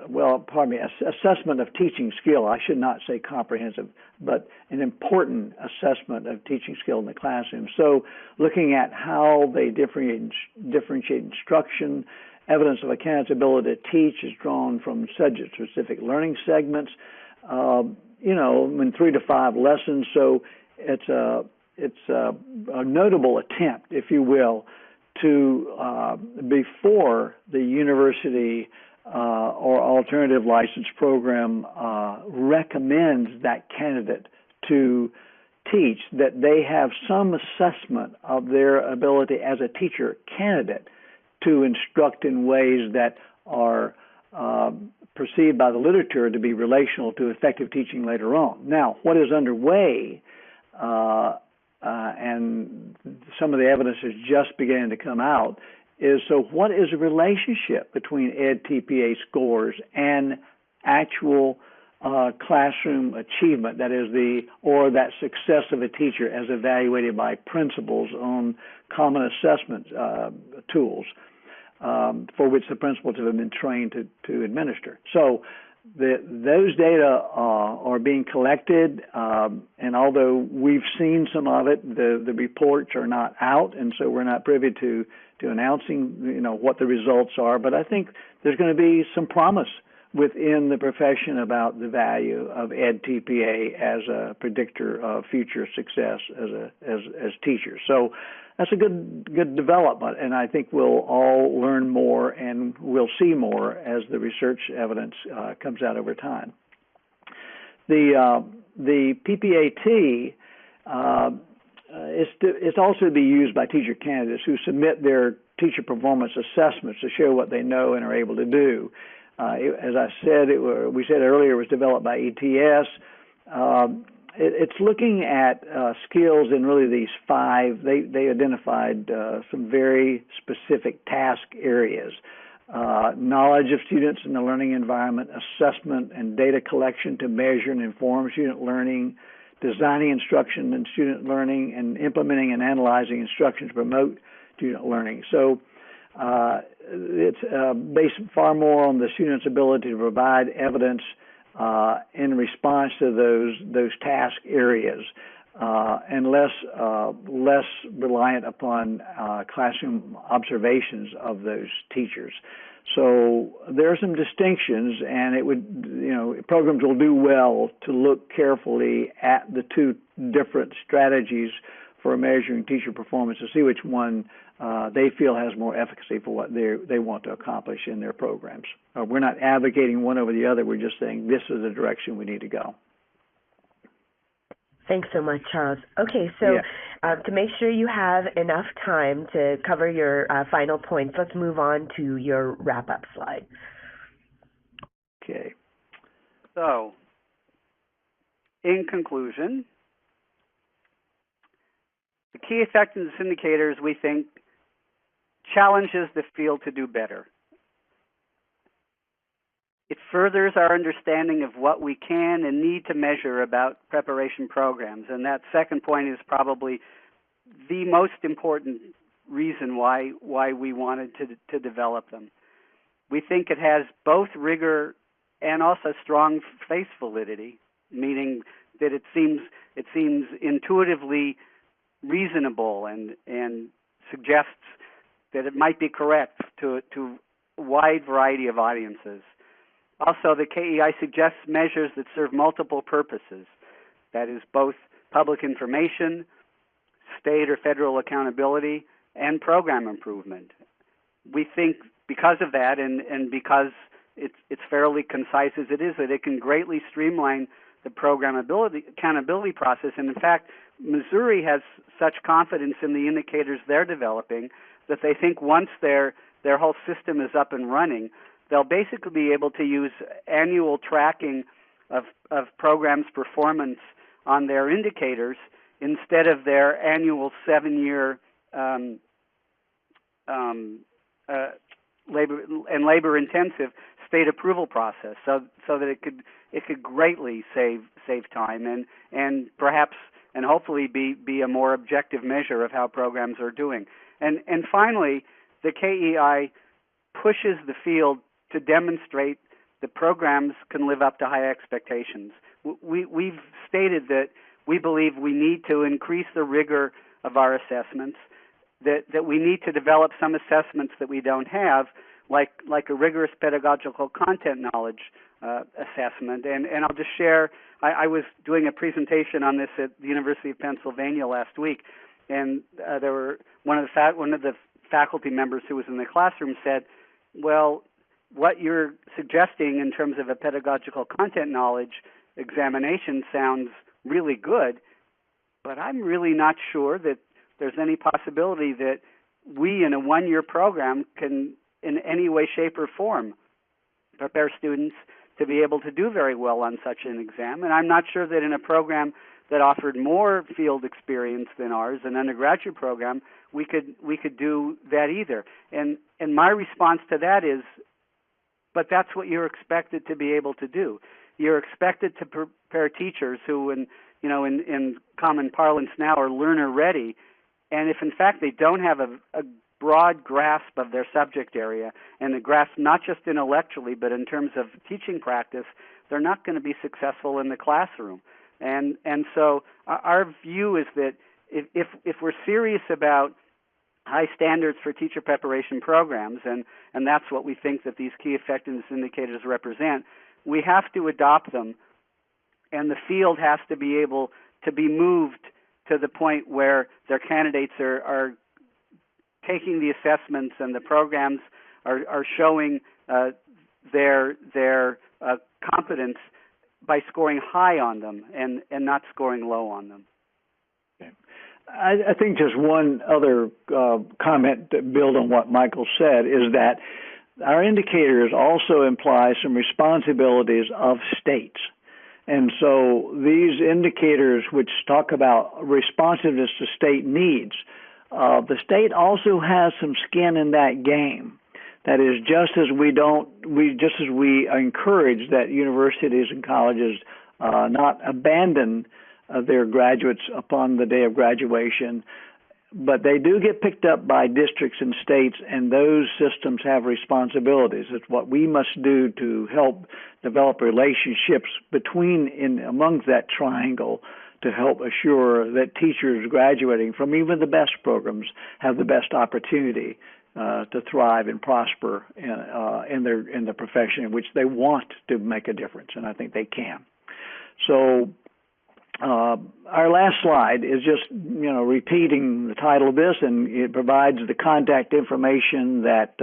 assessment of teaching skill. I should not say comprehensive, but an important assessment of teaching skill in the classroom. So looking at how they differentiate instruction, evidence of a candidate's ability to teach is drawn from subject-specific learning segments, in 3 to 5 lessons. So it's a notable attempt, if you will, to before the university or alternative license program recommends that candidate to teach, that they have some assessment of their ability as a teacher candidate to instruct in ways that are perceived by the literature to be relational to effective teaching later on. Now, what is underway, and some of the evidence is just beginning to come out, is so what is the relationship between EdTPA scores and actual classroom achievement, that is that success of a teacher as evaluated by principals on common assessment tools for which the principals have been trained to administer. So those data are being collected, and although we've seen some of it, the reports are not out, and so we're not privy to announcing what the results are. But I think there's going to be some promise within the profession about the value of EdTPA as a predictor of future success as teachers. So that's a good development, and I think we'll all learn more and we'll see more as the research evidence comes out over time. The PPAT is also to be used by teacher candidates who submit their teacher performance assessments to show what they know and are able to do. As I said, we said earlier, it was developed by ETS. It's looking at skills in really these 5. They identified some very specific task areas: knowledge of students in the learning environment, assessment and data collection to measure and inform student learning, designing instruction and student learning, and implementing and analyzing instruction to promote student learning. So it's based far more on the student's ability to provide evidence in response to those task areas, and less reliant upon classroom observations of those teachers. So there are some distinctions, and programs will do well to look carefully at the 2 different strategies for measuring teacher performance to see which one they feel has more efficacy for what they want to accomplish in their programs. We're not advocating one over the other. We're just saying this is the direction we need to go. Thanks so much, Charles. Okay, so to make sure you have enough time to cover your final points, let's move on to your wrap-up slide. Okay. So, in conclusion, the key effectiveness indicators, we think, challenges the field to do better. It furthers our understanding of what we can and need to measure about preparation programs, and that second point is probably the most important reason why we wanted to develop them. We think it has both rigor and also strong face validity, meaning that it seems intuitively reasonable and suggests that it might be correct to a wide variety of audiences. Also, the KEI suggests measures that serve multiple purposes, that is, both public information, state or federal accountability, and program improvement. We think because of that, and because it's fairly concise as it is, that it can greatly streamline the accountability process. And in fact, Missouri has such confidence in the indicators they're developing that they think once their whole system is up and running, they'll basically be able to use annual tracking of programs' performance on their indicators instead of their annual 7-year labor-intensive state approval process, so that it could greatly save time and perhaps and hopefully be a more objective measure of how programs are doing. And finally, the KEI pushes the field to demonstrate the programs can live up to high expectations. We've stated that we believe we need to increase the rigor of our assessments, that we need to develop some assessments that we don't have, like a rigorous pedagogical content knowledge assessment. And I'll just share, I was doing a presentation on this at the University of Pennsylvania last week, and there were one of the faculty members who was in the classroom said, well, what you're suggesting in terms of a pedagogical content knowledge examination sounds really good, but I'm really not sure that there's any possibility that we in a one-year program can in any way, shape, or form prepare students to be able to do very well on such an exam. And I'm not sure that in a program that offered more field experience than ours, an undergraduate program, we could do that either. And my response to that is, but that's what you're expected to be able to do. You're expected to prepare teachers who, in common parlance now, are learner ready. And if in fact they don't have a broad grasp of their subject area, and the grasp not just intellectually but in terms of teaching practice, they're not going to be successful in the classroom. And so our view is that if we're serious about high standards for teacher preparation programs, and that's what we think that these key effectiveness indicators represent, we have to adopt them, and the field has to be able to be moved to the point where their candidates are taking the assessments and the programs are showing their competence by scoring high on them and not scoring low on them. Okay. I think just one other comment to build on what Michael said is that our indicators also imply some responsibilities of states. And so these indicators which talk about responsiveness to state needs, the state also has some skin in that game. That is, just as we encourage that universities and colleges not abandon their graduates upon the day of graduation, but they do get picked up by districts and states, and those systems have responsibilities. It's what we must do to help develop relationships among that triangle to help assure that teachers graduating from even the best programs have the best opportunity to thrive and prosper in the profession in which they want to make a difference, and I think they can. So our last slide is just repeating the title of this, and it provides the contact information that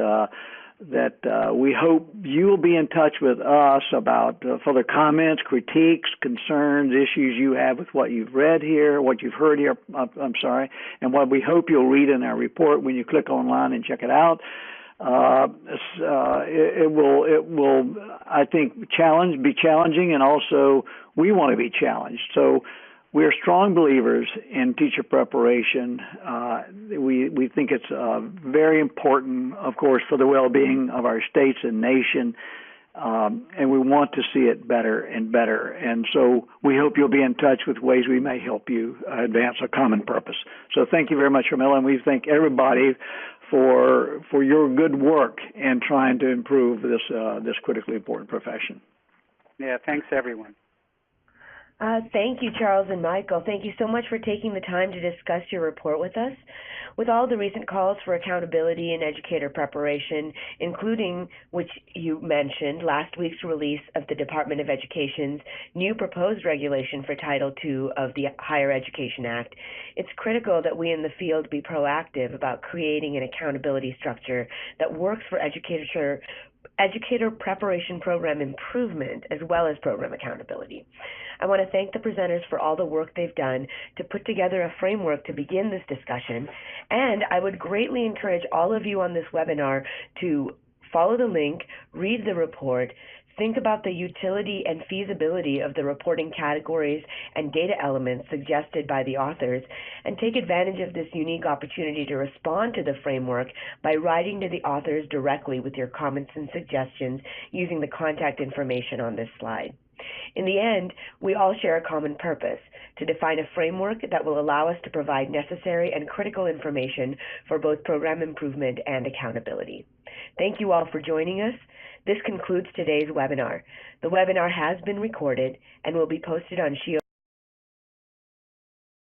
we hope you will be in touch with us about further comments, critiques, concerns, issues you have with what you've read here, what you've heard here, and what we hope you'll read in our report when you click online and check it out. It will, I think, be challenging, and also we want to be challenged. So we're strong believers in teacher preparation. We think it's very important, of course, for the well-being of our states and nation, and we want to see it better and better. And so we hope you'll be in touch with ways we may help you advance a common purpose. So thank you very much, Ramila, and we thank everybody for your good work in trying to improve this critically important profession. Yeah, thanks, everyone. Thank you, Charles and Michael. Thank you so much for taking the time to discuss your report with us. With all the recent calls for accountability in educator preparation, including, which you mentioned, last week's release of the Department of Education's new proposed regulation for Title II of the Higher Education Act, it's critical that we in the field be proactive about creating an accountability structure that works for educator preparation program improvement as well as program accountability. I want to thank the presenters for all the work they've done to put together a framework to begin this discussion, and I would greatly encourage all of you on this webinar to follow the link, read the report, think about the utility and feasibility of the reporting categories and data elements suggested by the authors, and take advantage of this unique opportunity to respond to the framework by writing to the authors directly with your comments and suggestions using the contact information on this slide. In the end, we all share a common purpose: to define a framework that will allow us to provide necessary and critical information for both program improvement and accountability. Thank you all for joining us. This concludes today's webinar. The webinar has been recorded and will be posted on SHEEO